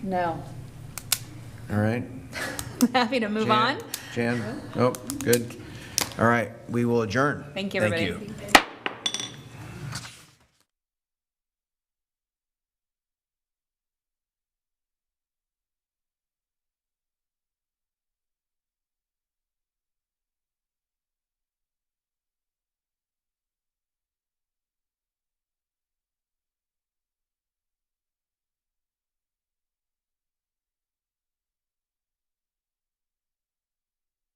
B: No.
A: All right.
B: Happy to move on.
A: Jan? Oh, good. All right, we will adjourn.
B: Thank you, everybody.
A: Thank you.